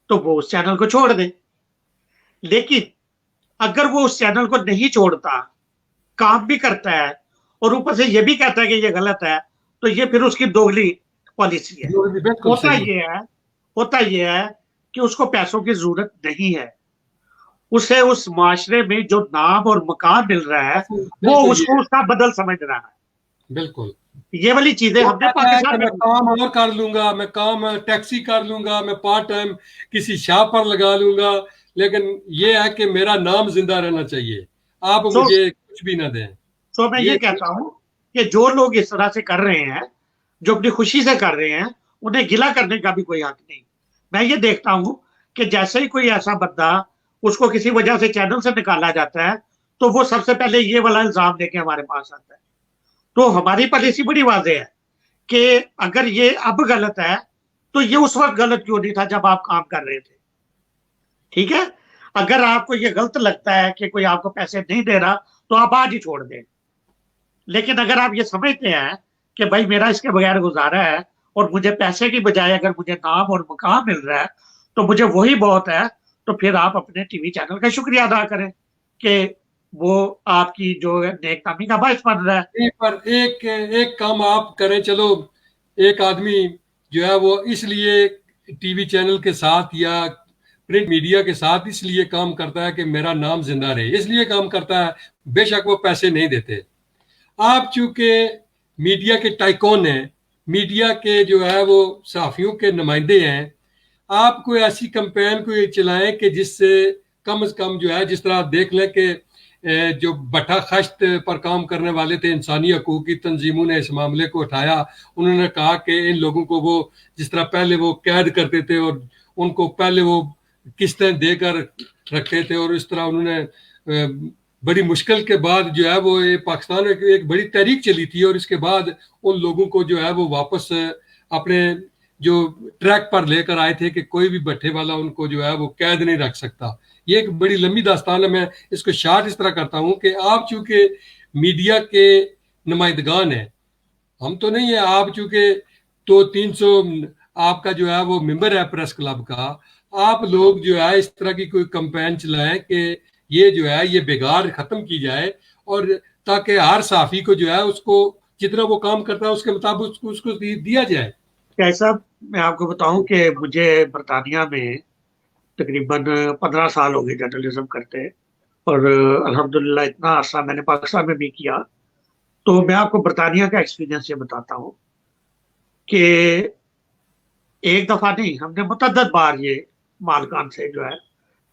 تو وہ اس چینل کو چھوڑ دے. لیکن اگر وہ اس چینل کو نہیں چھوڑتا, کام بھی کرتا ہے اور اوپر سے یہ بھی کہتا ہے کہ یہ غلط ہے, تو یہ پھر اس کی دوگلی پالیسی ہے. ہوتا یہ ہے کہ اس کو پیسوں کی ضرورت نہیں ہے, اسے اس معاشرے میں جو نام اور مقام مل رہا ہے وہ اس کو اس کا بدل سمجھ رہا ہے. بالکل یہ والی چیزیں ہم نے پاکستان میں کام اور کر لوں گا, میں کام ٹیکسی کر لوں گا, میں پارٹ ٹائم کسی شاپ پر لگا لوں گا, لیکن یہ ہے کہ میرا نام زندہ رہنا چاہیے, آپ مجھے کچھ بھی نہ دیں. تو میں یہ کہتا ہوں کہ جو لوگ اس طرح سے کر رہے ہیں, جو اپنی خوشی سے کر رہے ہیں, انہیں گلہ کرنے کا بھی کوئی حق نہیں. میں یہ دیکھتا ہوں کہ جیسے ہی کوئی ایسا بندہ اس کو کسی وجہ سے چینل سے نکالا جاتا ہے تو وہ سب سے پہلے یہ والا الزام لے کے ہمارے پاس آتا ہے. تو ہماری پالیسی بڑی واضح ہے کہ اگر یہ اب غلط ہے تو یہ اس وقت غلط کیوں نہیں تھا جب آپ کام کر رہے تھے. ٹھیک ہے, اگر آپ کو یہ غلط لگتا ہے کہ کوئی آپ کو پیسے نہیں دے رہا تو آپ آج ہی چھوڑ دیں. لیکن اگر آپ یہ سمجھتے ہیں کہ بھائی میرا اس کے بغیر گزارا ہے اور مجھے پیسے کی بجائے اگر مجھے نام اور مقام مل رہا ہے تو مجھے وہی بہت ہے, تو پھر آپ اپنے ٹی وی چینل کا شکریہ ادا کریں کہ وہ آپ کی جو نیک کامی کا باعث بن رہا ہے. پر ایک کام آپ کریں, چلو ایک آدمی جو ہے وہ اس لیے ٹی وی چینل کے ساتھ یا پرنٹ میڈیا کے ساتھ اس لیے کام کرتا ہے کہ میرا نام زندہ رہے, اس لیے کام کرتا ہے, بے شک وہ پیسے نہیں دیتے. آپ چونکہ میڈیا کے ٹائکون ہیں, میڈیا کے جو ہے وہ صحافیوں کے نمائندے ہیں, آپ کوئی ایسی کمپین کو چلائیں کہ جس سے کم از کم جو ہے, جس طرح دیکھ لیں کہ جو بٹھا خشت پر کام کرنے والے تھے انسانی حقوق کی تنظیموں نے اس معاملے کو اٹھایا. انہوں نے کہا کہ ان لوگوں کو وہ جس طرح پہلے وہ قید کرتے تھے اور ان کو پہلے وہ قسطیں دے کر رکھتے تھے, اور اس طرح انہوں نے بڑی مشکل کے بعد جو ہے وہ پاکستان میں ایک بڑی تحریک چلی تھی، اور اس کے بعد ان لوگوں کو جو ہے وہ واپس اپنے جو ٹریک پر لے کر آئے تھے کہ کوئی بھی بٹھے والا ان کو جو ہے وہ قید نہیں رکھ سکتا. یہ ایک بڑی لمبی داستان ہے. میں اس کو شارٹ اس طرح کرتا ہوں کہ آپ چونکہ میڈیا کے نمائندگان ہیں، ہم تو نہیں ہیں. آپ چونکہ تو 300 آپ کا جو ہے وہ ممبر ہے پریس کلب کا، آپ لوگ جو ہے اس طرح کی کوئی کمپین چلائیں کہ یہ جو ہے یہ بگاڑ ختم کی جائے، اور تاکہ ہر صحافی کو جو ہے اس کو جتنا وہ کام کرتا ہے اس کے مطابق اس کو دیا جائے. صاحب میں آپ کو بتاؤں کہ مجھے برطانیہ میں تقریباً 15 سال ہو گئے جرنلزم کرتے، اور الحمدللہ اتنا عرصہ میں نے پاکستان میں بھی کیا. تو میں آپ کو برطانیہ کا ایکسپیرینس یہ بتاتا ہوں کہ ایک دفعہ نہیں، ہم نے متعدد بار یہ مالکان سے جو ہے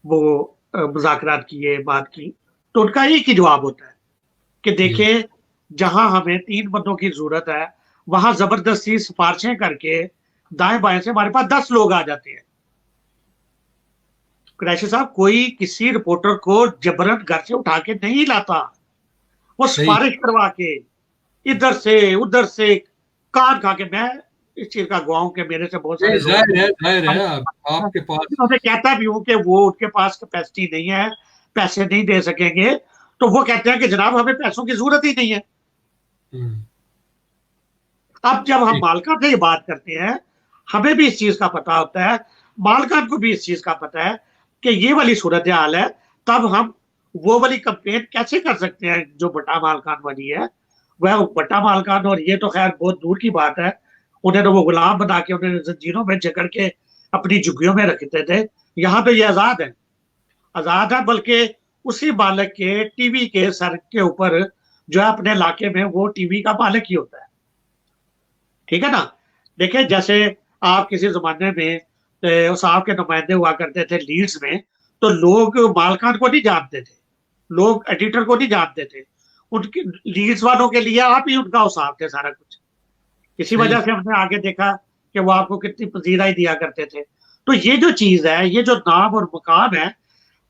وہ مذاکرات کیے، بات کی. تو ان کا ایک ہی جواب ہوتا ہے کہ دیکھیں جہاں ہمیں 3 بندوں کی ضرورت ہے وہاں زبردستی سفارشیں کر کے دائیں بائیں سے ہمارے پاس 10 لوگ آ جاتے ہیں. قریشی صاحب کوئی کسی رپورٹر کو جبرن گھر سے اٹھا کے نہیں لاتا، وہ سفارش کروا کے ادھر سے ادھر سے کان کھا کے. میں اس چیز کا گواہ ہوں کہ میرے سے بہت سارے لوگ آپ کے پاس میں کہتا بھی ہوں کہ وہ ان کے پاس کیپیسٹی نہیں ہے، پیسے نہیں دے سکیں گے، تو وہ کہتے ہیں کہ جناب ہمیں پیسوں کی ضرورت ہی نہیں ہے. اب جب ہم مالکان سے یہ بات کرتے ہیں، ہمیں بھی اس چیز کا پتا ہوتا ہے، مالکان کو بھی اس چیز کا پتا ہے کہ یہ والی صورتحال ہے. تب ہم وہ والی کمپلین کیسے کر سکتے ہیں جو بٹا مالکان والی ہے. وہ بٹا مالکان اور یہ تو خیر بہت دور کی بات ہے، انہیں تو وہ غلام بنا کے انہیں زنجیروں میں جکڑ کے اپنی جھگیوں میں رکھتے تھے. یہاں تو یہ آزاد ہے، آزاد ہے. بلکہ اسی مالک کے ٹی وی کے سر کے اوپر جو ہے اپنے علاقے میں وہ ٹی وی کا مالک ہی ہوتا ہے. ٹھیک ہے نا. دیکھیں جیسے آپ کسی زمانے میں صاحب کے نمائندے ہوا کرتے تھے لیڈز میں، تو لوگ مالکان کو نہیں جانتے تھے، لوگ ایڈیٹر کو نہیں جانتے تھے. ان کی لیڈز والوں کے لیے آپ ہی ان کا صاحب تھے سارا کچھ. اسی وجہ سے ہم نے آگے دیکھا کہ وہ آپ کو کتنی پذیرائی دیا کرتے تھے. تو یہ جو چیز ہے، یہ جو نام اور مقام ہے،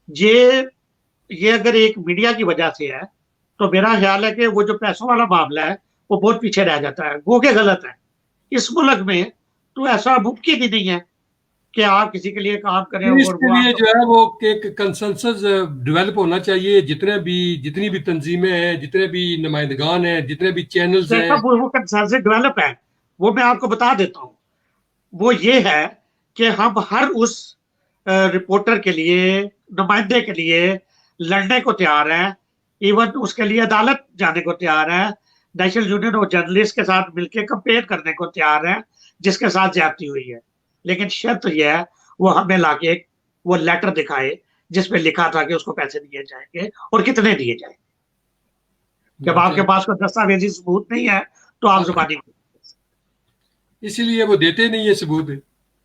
یہ اگر ایک میڈیا کی وجہ سے ہے تو میرا خیال ہے کہ وہ جو پیسوں والا معاملہ ہے وہ بہت پیچھے رہ جاتا ہے. وہ کہ غلط ہے اس ملک میں تو ایسا ممکن ہی نہیں ہے کہ آپ کسی کے لیے کام کریں اس اور کے لیے جو ہے وہ ایک کنسنسس ڈیولپ ہونا چاہیے. جتنی بھی تنظیمیں ہیں، جتنے بھی نمائندگان ہیں، جتنے بھی چینلز ہیں، وہ کنسنسس ڈیولپ ہے. وہ میں آپ کو بتا دیتا ہوں. وہ یہ ہے کہ ہم ہر اس رپورٹر کے لیے، نمائندے کے لیے لڑنے کو تیار ہیں، ایون اس کے لیے عدالت جانے کو تیار ہیں، نیشنل یونین آف جرنلسٹ کے ساتھ مل کے کمپین کرنے کو تیار ہیں جس کے ساتھ زیادتی ہوئی ہے. لیکن شرط یہ ہے وہ ہمیں لا کے وہ لیٹر دکھائے جس پہ لکھا تھا کہ اس کو پیسے دیے جائیں گے اور کتنے دیے جائیں گے. جب آپ کے پاس کوئی دستاویزی ثبوت نہیں ہے تو آپ زبانی اسی لیے وہ دیتے نہیں ہے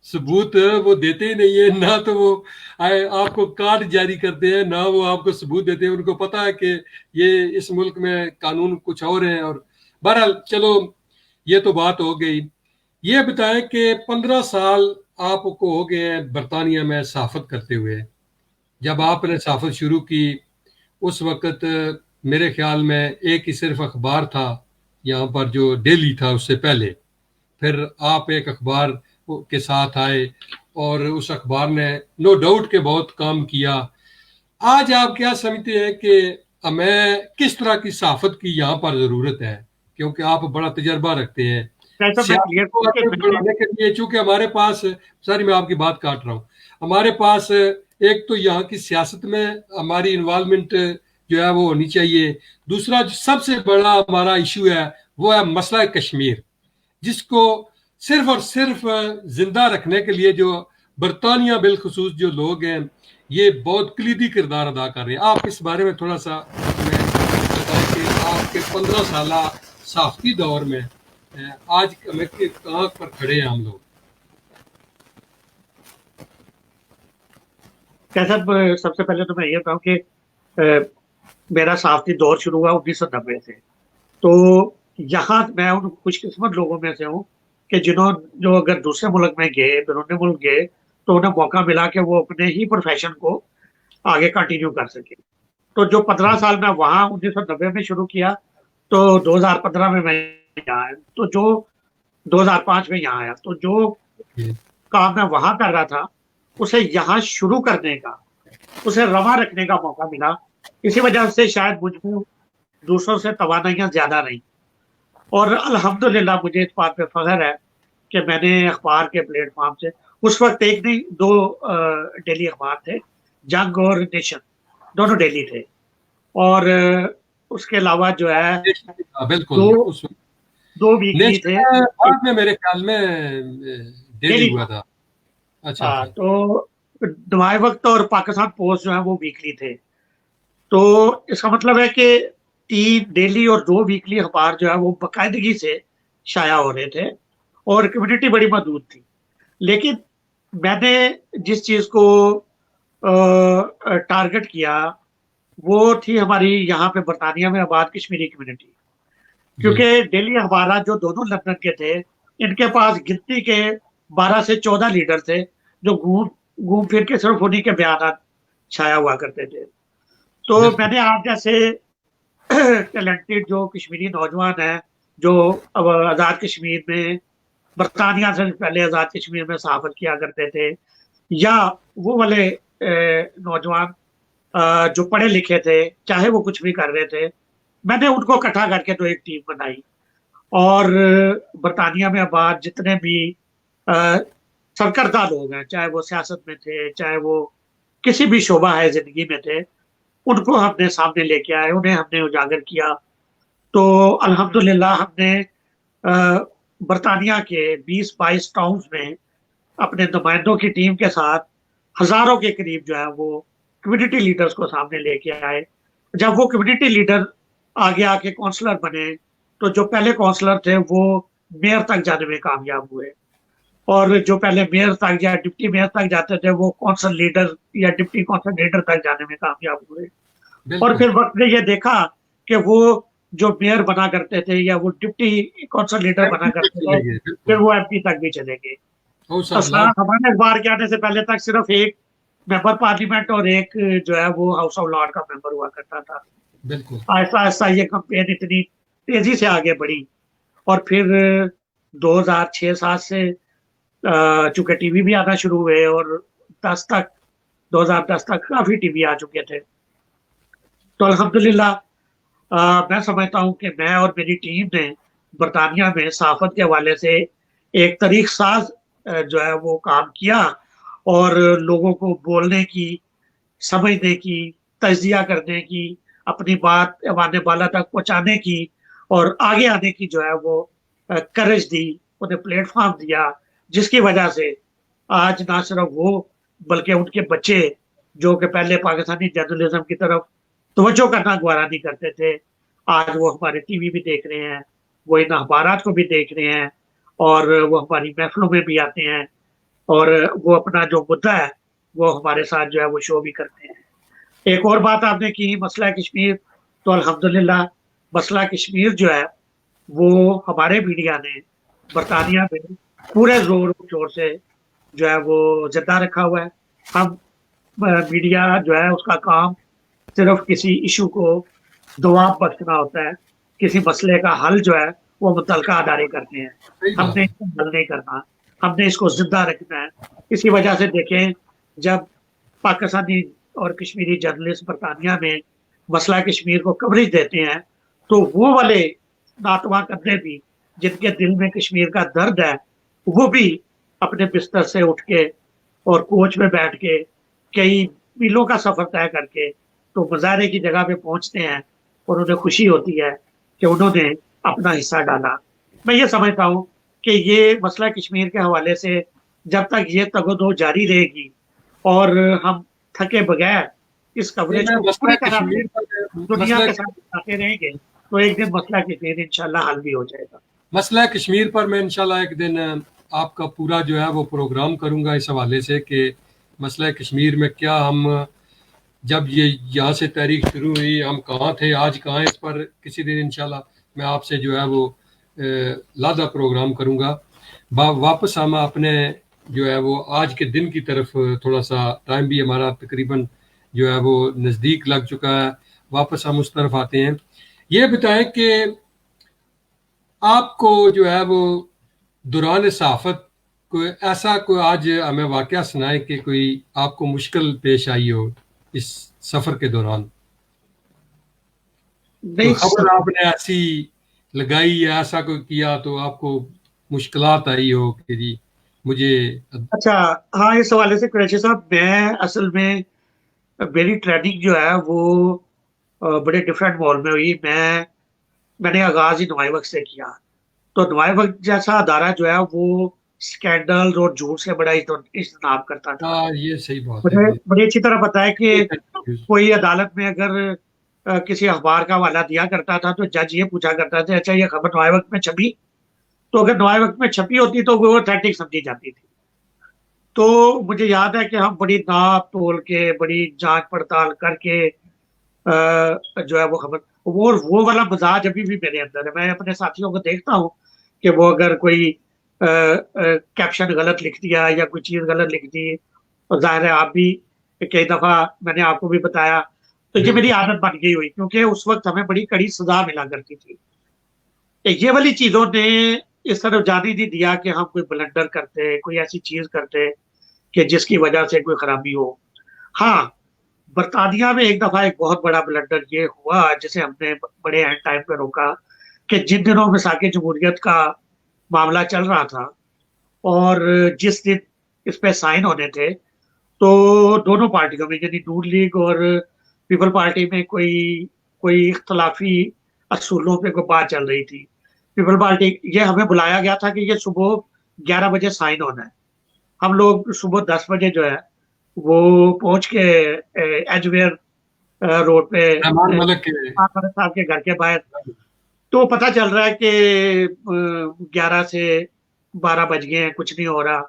ثبوت وہ دیتے ہی نہیں ہے. نہ تو وہ آپ کو کارڈ جاری کرتے ہیں، نہ وہ آپ کو ثبوت دیتے ہیں. ان کو پتا ہے کہ یہ اس ملک میں قانون کچھ اور ہیں. اور بہرحال چلو یہ تو بات ہو گئی. یہ بتائیں کہ 15 سال آپ کو ہو گئے ہیں برطانیہ میں صحافت کرتے ہوئے. جب آپ نے صحافت شروع کی اس وقت میرے خیال میں ایک ہی صرف اخبار تھا یہاں پر جو ڈیلی تھا. اس سے پہلے پھر آپ ایک اخبار کے ساتھ آئے اور اس اخبار نے نو ڈاؤٹ کہ بہت کام کیا. آج آپ کیا سمجھتے ہیں کہ ہمیں کس طرح کی صحافت کی یہاں پر ضرورت ہے؟ کیونکہ آپ بڑا تجربہ رکھتے ہیں سیاست کو آگے بڑھانے کے لیے. چونکہ ہمارے پاس میں آپ کی بات کاٹ رہا ہوں. ہمارے پاس ایک تو یہاں کی سیاست میں ہماری انوالومنٹ جو ہے وہ ہونی چاہیے. دوسرا جو سب سے بڑا ہمارا ایشو ہے وہ ہے مسئلہ کشمیر، جس کو صرف اور صرف زندہ رکھنے کے لیے جو برطانیہ بالخصوص جو لوگ ہیں یہ بہت کلیدی کردار ادا کر رہے ہیں. آپ اس بارے میں تھوڑا سا بتائیں کہ آپ کے 15 سالہ صحافتی دور میں آج ہمیں کہاں پر کھڑے ہیں ہم لوگ؟ سب سے پہلے تو میں یہ بتاؤں کہ میرا صحافتی دور شروع ہوا 1990 سے. تو یہاں میں ان خوش قسمت لوگوں میں سے ہوں کہ جو اگر دوسرے ملک میں گئے، بیرون ملک گئے، تو انہیں موقع ملا کہ وہ اپنے ہی پروفیشن کو آگے کنٹینیو کر سکے. تو جو 15 سال میں وہاں 1990 میں شروع کیا تو 2015 میں یہاں آیا، تو جو 2005 میں یہاں آیا، تو جو کام میں وہاں کر رہا تھا اسے یہاں شروع کرنے کا، اسے رواں رکھنے کا موقع ملا. اسی وجہ سے شاید مجھ میں دوسروں سے توانائیاں زیادہ رہیں. اور الحمدللہ مجھے اس بات پہ فخر ہے کہ میں نے اخبار کے پلیٹ فارم سے، اس وقت ایک نہیں 2 ڈیلی اخبار تھے، جنگ اور نیشن، دونوں ڈیلی تھے. اور اس کے علاوہ جو ہے بالکل اس 2 ویکلی تھے. بعد میں میرے خیال میں ڈیلی ہوا تھا. اچھا اچھا. تو دمائے وقت اور پاکستان پوسٹ جو ہے وہ ویکلی تھے. تو اس کا مطلب ہے کہ 3 ڈیلی اور 2 ویکلی اخبار جو ہے وہ باقاعدگی سے شائع ہو رہے تھے اور کمیونٹی بڑی محدود تھی. لیکن میں نے جس چیز کو ٹارگٹ کیا وہ تھی ہماری یہاں پہ برطانیہ میں آباد کشمیری کمیونٹی. کیونکہ ڈیلی اخبارات جو دونوں لندن کے تھے، ان کے پاس گنتی کے 12 سے 14 لیڈر تھے جو گھوم پھر کے صرف انہی کے بیانات چھایا ہوا کرتے تھے. تو میں نے آپ جیسے ٹیلنٹڈ جو کشمیری نوجوان ہیں جو آزاد کشمیر میں برطانیہ سے پہلے آزاد کشمیر میں صحافت کیا کرتے تھے، یا وہ والے نوجوان جو پڑھے لکھے تھے چاہے وہ کچھ بھی کر رہے تھے، میں نے ان کو اکٹھا کر کے تو ایک ٹیم بنائی. اور برطانیہ میں آباد جتنے بھی سرکردہ لوگ ہیں، چاہے وہ سیاست میں تھے، چاہے وہ کسی بھی شعبہ ہے زندگی میں تھے، ان کو ہم نے سامنے لے کے آئے، انہیں ہم نے اجاگر کیا. تو الحمدللہ ہم نے برطانیہ کے 20-22 ٹاؤنز میں اپنے نمائندوں کی ٹیم کے ساتھ ہزاروں کے قریب جو ہے وہ کمیونٹی لیڈرز کو سامنے لے کے آئے. جب وہ کمیونٹی لیڈر آگے آ کے کونسلر بنے تو جو پہلے کونسلر تھے وہ میئر تک جانے میں کامیاب ہوئے، اور جو پہلے میئر تک یا ڈپٹی میئر تک جاتے تھے وہ کونسل لیڈر یا ڈپٹی کونسل لیڈر تک جانے میں کامیاب ہوئے. اور پھر وقت نے یہ دیکھا کہ وہ جو میئر بنا کرتے تھے یا وہ ڈپٹی کونسل لیڈر بنا کرتے تھے پھر وہ MP تک بھی چلے گئے. ہمارے اخبار کے آنے سے پہلے تک صرف ایک ممبر پارلیمنٹ اور ایک جو ہے وہ ہاؤس آف لارڈ کا ممبر ہوا کرتا تھا. آہستہ آہستہ یہ کمپین اتنی تیزی سے آگے بڑھی، اور پھر 2006-7 سے چونکہ ٹی وی بھی آنا شروع ہوئے، اور 2010 تک کافی ٹی وی آ چکے تھے. تو الحمدللہ میں سمجھتا ہوں کہ میں اور میری ٹیم نے برطانیہ میں صحافت کے حوالے سے ایک تاریخ ساز جو ہے وہ کام کیا، اور لوگوں کو بولنے کی، سمجھنے کی، تجزیہ کرنے کی، اپنی بات ایوان بالا تک پہنچانے کی اور آگے آنے کی جو ہے وہ کرج دی، انہیں پلیٹ فارم دیا، جس کی وجہ سے آج نہ صرف وہ بلکہ ان کے بچے جو کہ پہلے پاکستانی جرنلزم کی طرف توجہ کرنا گوارا نہیں کرتے تھے، آج وہ ہمارے ٹی وی بھی دیکھ رہے ہیں، وہ ان اخبارات کو بھی دیکھ رہے ہیں، اور وہ ہماری محفلوں میں بھی آتے ہیں، اور وہ اپنا جو مدعا ہے وہ ہمارے ساتھ جو ہے وہ شو بھی کرتے ہیں. ایک اور بات آپ نے کی مسئلہ کشمیر، تو الحمدللہ مسئلہ کشمیر جو ہے وہ ہمارے میڈیا نے برطانیہ میں پورے زور شور سے جو ہے وہ زندہ رکھا ہوا ہے. ہم میڈیا جو ہے اس کا کام صرف کسی ایشو کو دوام بخشنا ہوتا ہے، کسی مسئلے کا حل جو ہے وہ متعلقہ ادارے کرتے ہیں. ہم نے اس کو حل نہیں کرنا، ہم نے اس کو زندہ رکھنا ہے. اسی وجہ سے دیکھیں جب پاکستانی اور کشمیری جرنلسٹ برطانیہ میں مسئلہ کشمیر کو کوریج دیتے ہیں تو وہ والے ناتواں کندھے بھی جن کے دل میں کشمیر کا درد ہے وہ بھی اپنے بستر سے اٹھ کے اور کوچ میں بیٹھ کے کئی میلوں کا سفر طے کر کے تو مظاہرے کی جگہ پہ پہنچتے ہیں، اور انہیں خوشی ہوتی ہے کہ انہوں نے اپنا حصہ ڈالا. میں یہ سمجھتا ہوں کہ یہ مسئلہ کشمیر کے حوالے سے جب تک یہ تگ و دو جاری رہے گی اور ہم تھکے بغیر اس کوریج کو پوری طرح دنیا کے ساتھ آتے رہیں گے تو ایک دن مسئلہ کشمیر انشاءاللہ حل بھی ہو جائے گا. مسئلہ کشمیر پر میں انشاءاللہ ایک دن آپ کا پورا جو ہے وہ پروگرام کروں گا اس حوالے سے کہ مسئلہ کشمیر میں کیا ہم جب یہ یہاں سے تحریک شروع ہوئی ہم کہاں تھے، آج کہاں. اس پر کسی دن انشاءاللہ میں آپ سے جو ہے وہ لادہ پروگرام کروں گا. واپس ہم اپنے جو ہے وہ آج کے دن کی طرف، تھوڑا سا ٹائم بھی ہمارا تقریباً جو ہے وہ نزدیک لگ چکا ہے. واپس ہم اس طرف آتے ہیں. یہ بتائیں کہ آپ کو جو ہے وہ دوران صحافت کوئی ایسا کوئی آج ہمیں واقعہ سنائے کہ کوئی آپ کو مشکل پیش آئی ہو اس سفر کے دوران. کوئی نہیں خبر آپ نے ایسی لگائی یا ایسا کوئی کیا تو آپ کو مشکلات آئی ہو کہ جی مجھے. اچھا ہاں اس حوالے سے قریشی صاحب میں اصل میں میری ٹریننگ جو ہے وہ بڑے ڈفرینٹ ماحول میں ہوئی. میں نے آغاز ہی نمائی وقت سے کیا. تو نمائی وقت جیسا ادارہ جو ہے وہ اسکینڈل اور جھوٹ سے بڑا اجتناب کرتا تھا. یہ صحیح بات ہے. مجھے بڑی اچھی طرح پتا ہے کہ کوئی عدالت میں اگر کسی اخبار کا حوالہ دیا کرتا تھا تو جج یہ پوچھا کرتا تھا اچھا یہ خبر نمائی وقت میں چھپی؟ تو اگر نمائی وقت میں چھپی ہوتی تو وہ اوتھینٹک سمجھی جاتی تھی. تو مجھے یاد ہے کہ ہم بڑی ناپ تول کے بڑی جانچ پڑتال کر کے جو ہے وہ خبر وہ والا مزاج ابھی بھی میرے اندر ہے. میں اپنے ساتھیوں کو دیکھتا ہوں کہ وہ اگر کوئی کیپشن غلط لکھ دیا یا کوئی چیز غلط لکھ دی اور ظاہر ہے آپ بھی کئی دفعہ میں نے آپ کو بھی بتایا تو یہ میری عادت بن گئی ہوئی کیونکہ اس وقت ہمیں بڑی کڑی سزا ملا کرتی تھی. یہ والی چیزوں نے اس طرح جانے نہیں دیا کہ ہم کوئی بلنڈر کرتے کوئی ایسی چیز کرتے کہ جس کی وجہ سے کوئی خرابی ہو. ہاں برطانیہ میں ایک دفعہ ایک بہت بڑا بلنڈر یہ ہوا جسے ہم نے بڑے اینڈ ٹائم پہ روکا کہ جن دنوں مساق جمہوریت کا معاملہ چل رہا تھا اور جس دن اس پہ سائن ہونے تھے تو دونوں پارٹیوں میں یعنی نون لیگ اور پیپل پارٹی میں کوئی اختلافی اصولوں پہ کوئی بات چل رہی تھی. پیپل پارٹی یہ ہمیں بلایا گیا تھا کہ یہ صبح 11 بجے سائن ہونا ہے. ہم لوگ صبح 10 بجے جو ہے وہ پہنچ کے ایج ویئر روڈ پہ صاحب کے گھر کے باہر. تو پتہ چل رہا ہے کہ 11 سے 12 بج گئے ہیں کچھ نہیں ہو رہا.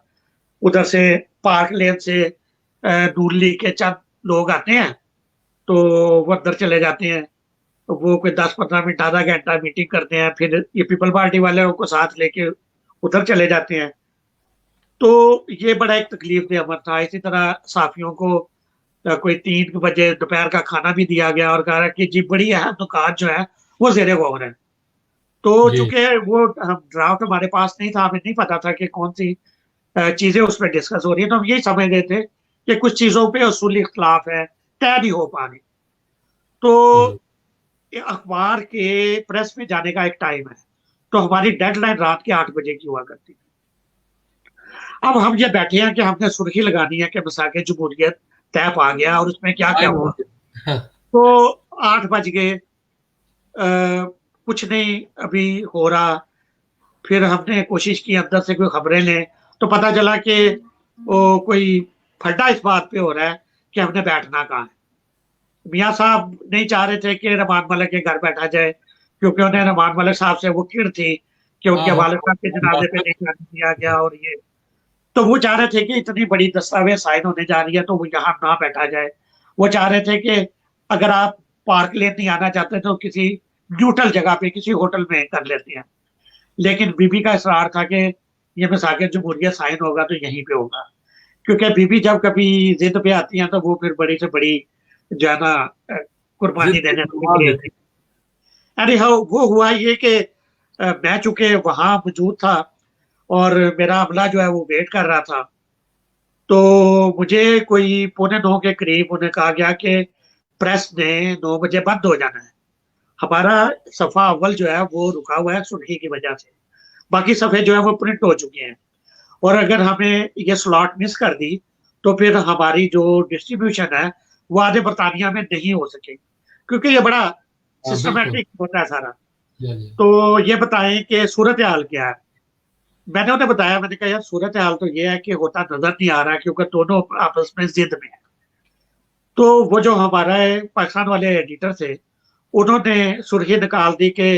ادھر سے پارک لین سے نون لیگ کے چند لوگ آتے ہیں تو وہ اندر چلے جاتے ہیں. وہ کوئی 10-15 منٹ آدھا گھنٹہ میٹنگ کرتے ہیں پھر یہ پیپل پارٹی والے کو ساتھ لے کے ادھر چلے جاتے ہیں. تو یہ بڑا ایک تکلیف دہ عمل تھا. اسی طرح صحافیوں کو کوئی 3 بجے دوپہر کا کھانا بھی دیا گیا اور کہا کہ جی بڑی اہم نکات جو ہے وہ زیر غور ہے. تو چونکہ وہ ڈرافٹ ہمارے پاس نہیں تھا ہمیں نہیں پتا تھا کہ کون سی چیزیں اس پہ ڈسکس ہو رہی ہیں تو ہم یہی سمجھ رہے تھے کہ کچھ چیزوں پہ اصولی اختلاف ہے طے نہیں ہو پا رہی. تو اخبار کے پریس میں جانے کا ایک ٹائم ہے تو ہماری ڈیڈ لائن رات کے 8 بجے کی ہوا کرتی تھی. اب ہم یہ بیٹھے ہیں کہ ہم نے سرخی لگانی ہے کہ مساق جمہوریت طے پا گیا اور اس میں کیا کیا ہوا. تو 8 بج گئے کچھ نہیں ابھی ہو رہا. پھر ہم نے کوشش کی اندر سے کوئی خبریں لیں تو پتا چلا کہ کوئی پھڈا اس بات پہ ہو رہا ہے کہ ہم نے بیٹھنا کہاں ہے. میاں صاحب نہیں چاہ رہے تھے کہ رحمان ملک کے گھر بیٹھا جائے کیونکہ انہیں رحمان ملک صاحب سے وہ کڑ تھی کہ ان کے والد صاحب کے جنازے پہ نہیں جانے دیا گیا. اور یہ تو وہ چاہ رہے تھے کہ اتنی بڑی دستاویز سائن ہونے جا رہی ہے تو وہ یہاں نہ بیٹھا جائے. وہ چاہ رہے تھے کہ اگر آپ پارک لین نہیں آنا چاہتے تو کسی نیوٹرل جگہ پہ کسی ہوٹل میں کر لیتے ہیں. لیکن بی بی کا اصرار تھا کہ یہ مساق جمہوریت سائن ہوگا تو یہیں پہ ہوگا کیونکہ بی بی جب کبھی ضد پہ آتی ہیں تو وہ پھر بڑی سے بڑی جو ہے نا قربانی دینے والی تھی. ارے ہاں وہ ہوا یہ کہ میں چونکہ وہاں موجود تھا اور میرا عملہ جو ہے وہ ویٹ کر رہا تھا تو مجھے کوئی 8:45 کے قریب انہیں کہا گیا کہ پریس نے 9 بجے بند ہو جانا ہے. ہمارا صفحہ اول جو ہے وہ رکا ہوا ہے سرخی کی وجہ سے. باقی صفحے جو ہے وہ پرنٹ ہو چکے ہیں اور اگر ہمیں یہ سلاٹ مس کر دی تو پھر ہماری جو ڈسٹریبیوشن ہے وہ آدھے برطانیہ میں نہیں ہو سکے کیونکہ یہ بڑا سسٹمیٹک ہوتا ہے سارا. تو یہ بتائیں کہ صورتحال کیا ہے. میں نے انہیں بتایا میں نے کہا یار صورتحال تو یہ ہے کہ ہوتا نظر نہیں آ رہا کیونکہ دونوں آپس میں ضد میں ہیں. تو وہ جو ہمارا پاکستان والے ایڈیٹر تھے انہوں نے سرخی نکال دی کہ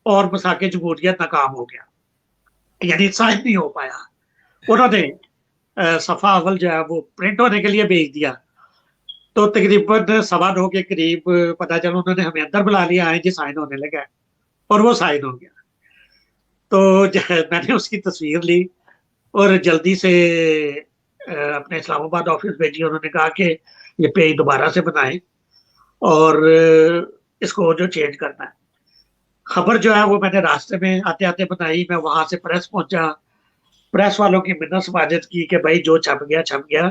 اور مساق جمہوریت ناکام ہو گیا یعنی سائن نہیں ہو پایا. انہوں نے صفحہ اول جو ہے وہ پرنٹ ہونے کے لیے بھیج دیا تو تقریباً 9:15 کے قریب پتا چلا انہوں نے ہمیں اندر بلا لیا ہے جی سائن ہونے لگا اور وہ سائن ہو گیا. تو میں نے اس کی تصویر لی اور جلدی سے اپنے اسلام آباد آفس بھیجی. انہوں نے کہا کہ یہ پیج دوبارہ سے بنائیں اور اس کو جو چینج کرنا ہے. خبر جو ہے وہ میں نے راستے میں آتے آتے بنائی. میں وہاں سے پریس پہنچا, پریس والوں کی منت سماجت کی کہ بھائی جو چھپ گیا,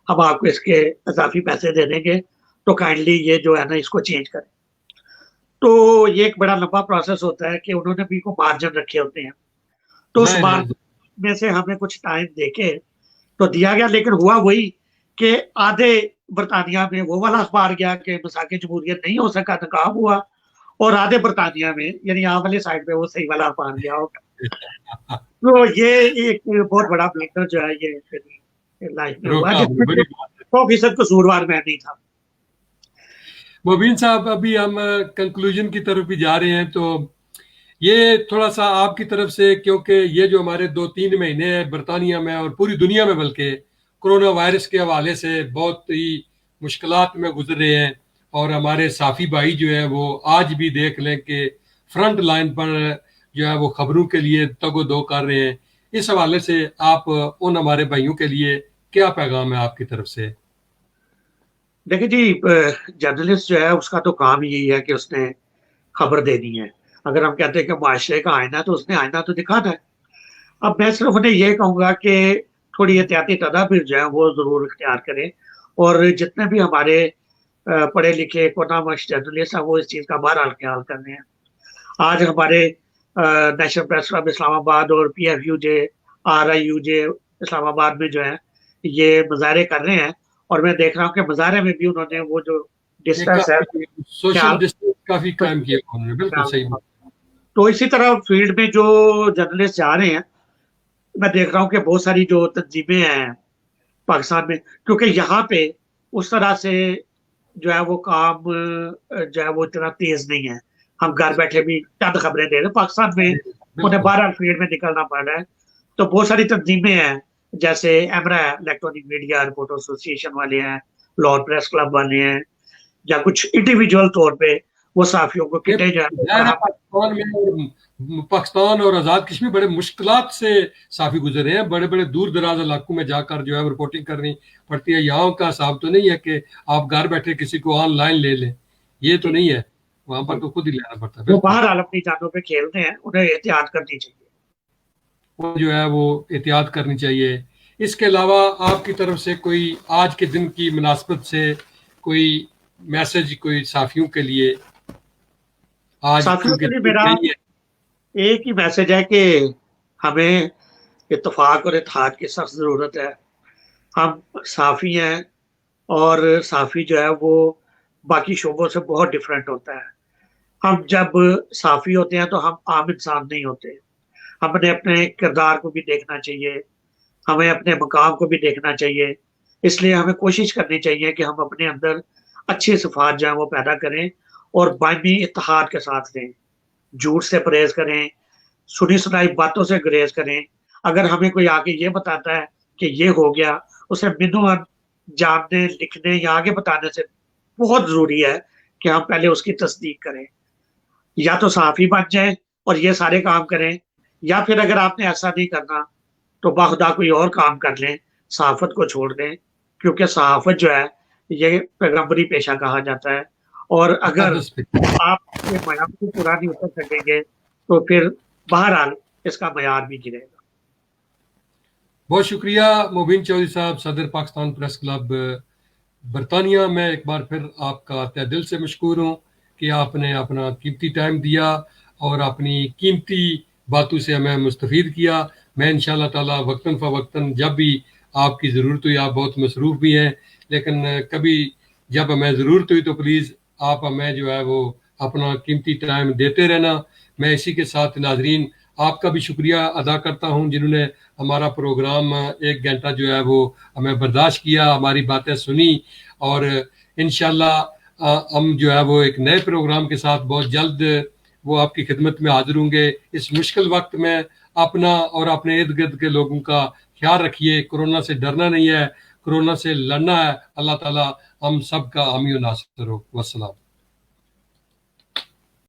ہم آپ کو اس کے اضافی پیسے دے دیں گے, تو کائنڈلی یہ جو ہے نا اس کو چینج کریں. تو یہ ایک بڑا لمبا پروسیس ہوتا ہے کہ انہوں نے بھی کو مارجن رکھے ہوتے ہیں, تو اس مارجن میں سے ہمیں کچھ ٹائم دے کے تو دیا گیا. لیکن ہوا وہی کہ آدھے برطانیہ میں وہ والا اخبار گیا کہ مساق جمہوریت نہیں ہو سکا, نقاب ہوا, اور آدھے برطانیہ میں یعنی یہاں والی سائڈ پہ وہ صحیح والا اخبار گیا ہوگا. تو یہ ایک بہت بڑا بلنڈر جو ہے یہ لائف میں ہوا, جس میں 100% قصوروار میں نہیں تھا. مبین صاحب, ابھی ہم کنکلوژن کی طرف بھی جا رہے ہیں, تو یہ تھوڑا سا آپ کی طرف سے, کیونکہ یہ جو ہمارے 2-3 مہینے ہیں برطانیہ میں اور پوری دنیا میں بلکہ کرونا وائرس کے حوالے سے بہت ہی مشکلات میں گزر رہے ہیں, اور ہمارے صحافی بھائی جو ہیں وہ آج بھی دیکھ لیں کہ فرنٹ لائن پر جو ہے وہ خبروں کے لیے تگ و دو کر رہے ہیں. اس حوالے سے آپ ان ہمارے بھائیوں کے لیے کیا پیغام ہے آپ کی طرف سے؟ دیکھیں جی, جرنلسٹ جو ہے اس کا تو کام یہی ہے کہ اس نے خبر دینی ہے. اگر ہم کہتے ہیں کہ معاشرے کا آئینہ, تو اس نے آئینہ تو دکھانا ہے. اب میں صرف انہیں یہ کہوں گا کہ تھوڑی احتیاطی تدابیر جو ہے وہ ضرور اختیار کریں, اور جتنے بھی ہمارے پڑھے لکھے اکنامسٹ جرنلسٹ ہیں وہ اس چیز کا بہرحال خیال کر رہے ہیں. آج ہمارے نیشنل پریس کلب اسلام آباد اور PFUJ RIUJ اسلام آباد میں جو ہے یہ مظاہرے کر رہے ہیں, اور میں دیکھ رہا ہوں کہ مظاہرے میں بھی انہوں نے وہ جو ڈسٹینس ہے سوشل ڈسٹینس کافی قائم کیا انہوں نے. بالکل صحیح. تو اسی طرح فیلڈ میں جو جرنلسٹ جا رہے ہیں, میں دیکھ رہا ہوں کہ بہت ساری جو تنظیمیں ہیں پاکستان میں, کیونکہ یہاں پہ اس طرح سے جو ہے وہ کام جو ہے وہ اتنا تیز نہیں ہے. ہم گھر بیٹھے بھی چند خبریں دے رہے ہیں. پاکستان میں انہیں 12 فیلڈ میں نکلنا پڑ رہا ہے. تو بہت ساری تنظیمیں ہیں, جیسے ایمرا الیکٹرانک میڈیا رپورٹ ایسوسی ایشن والے ہیں, لاہور پریس کلب والے ہیں, یا کچھ انڈیویجول طور پہ وہ صحافیوں کو کٹے جائیں. پاکستان اور آزاد کشمیر بڑے مشکلات سے صحافی گزرے ہیں, بڑے بڑے دور دراز علاقوں میں جا کر جو ہے رپورٹنگ کرنی پڑتی ہے. یہاں کا حساب تو نہیں ہے کہ آپ گھر بیٹھے کسی کو آن لائن لے لیں, یہ تو نہیں ہے, وہاں پر تو خود ہی لینا پڑتا ہے. وہ باہر اپنی جانوں پہ کھیلتے ہیں, انہیں احتیاط کرنی چاہیے, وہ جو ہے وہ احتیاط کرنی چاہیے. اس کے علاوہ آپ کی طرف سے کوئی آج کے دن کی مناسبت سے کوئی میسج کوئی صحافیوں کے لیے؟ صحافیوں کے لیے میرا ایک ہی میسج ہے کہ ہمیں اتفاق اور اتحاد کی سخت ضرورت ہے. ہم صحافی ہیں, اور صحافی جو ہے وہ باقی شعبوں سے بہت ڈفرینٹ ہوتا ہے. ہم جب صحافی ہوتے ہیں تو ہم عام انسان نہیں ہوتے. ہم نے اپنے کردار کو بھی دیکھنا چاہیے, ہمیں اپنے مقام کو بھی دیکھنا چاہیے. اس لیے ہمیں کوشش کرنی چاہیے کہ ہم اپنے اندر اچھی صفات جو ہیں وہ پیدا کریں, اور باہمی اتحاد کے ساتھ رہیں. جھوٹ سے پرہیز کریں, سنی سنائی باتوں سے گریز کریں. اگر ہمیں کوئی آگے یہ بتاتا ہے کہ یہ ہو گیا, اسے منوان جاننے لکھنے یا آگے بتانے سے بہت ضروری ہے کہ ہم پہلے اس کی تصدیق کریں. یا تو صحافی بن جائیں اور یہ سارے کام کریں, یا پھر اگر آپ نے ایسا نہیں کرنا تو باخدا کوئی اور کام کر لیں, صحافت کو چھوڑ دیں, کیونکہ صحافت جو ہے یہ پیغمبری پیشہ کہا جاتا ہے. اور اگر آپ یہ معیار کو پورا نہیں اتر سکیں گے تو پھر بہرحال اس کا معیار بھی گرے گا. بہت شکریہ مبین چودھری صاحب, صدر پاکستان پریس کلب برطانیہ. میں ایک بار پھر آپ کا تہ دل سے مشکور ہوں کہ آپ نے اپنا قیمتی ٹائم دیا اور اپنی قیمتی باتوں سے ہمیں مستفید کیا. میں انشاءاللہ تعالی وقتاً فوقتاً جب بھی آپ کی ضرورت ہوئی, آپ بہت مصروف بھی ہیں, لیکن کبھی جب ہمیں ضرورت ہوئی تو پلیز آپ ہمیں جو ہے وہ اپنا قیمتی ٹائم دیتے رہنا. میں اسی کے ساتھ ناظرین آپ کا بھی شکریہ ادا کرتا ہوں جنہوں نے ہمارا پروگرام 1 گھنٹہ جو ہے وہ ہمیں برداشت کیا, ہماری باتیں سنی, اور انشاءاللہ ہم جو ہے وہ ایک نئے پروگرام کے ساتھ بہت جلد وہ آپ کی خدمت میں حاضر ہوں گے. اس مشکل وقت میں اپنا اور اپنے ارد گرد کے لوگوں کا خیال رکھیے. کرونا سے ڈرنا نہیں ہے, کرونا سے لڑنا ہے. اللہ تعالیٰ ہم سب کا حامی و ناصر ہو. والسلام.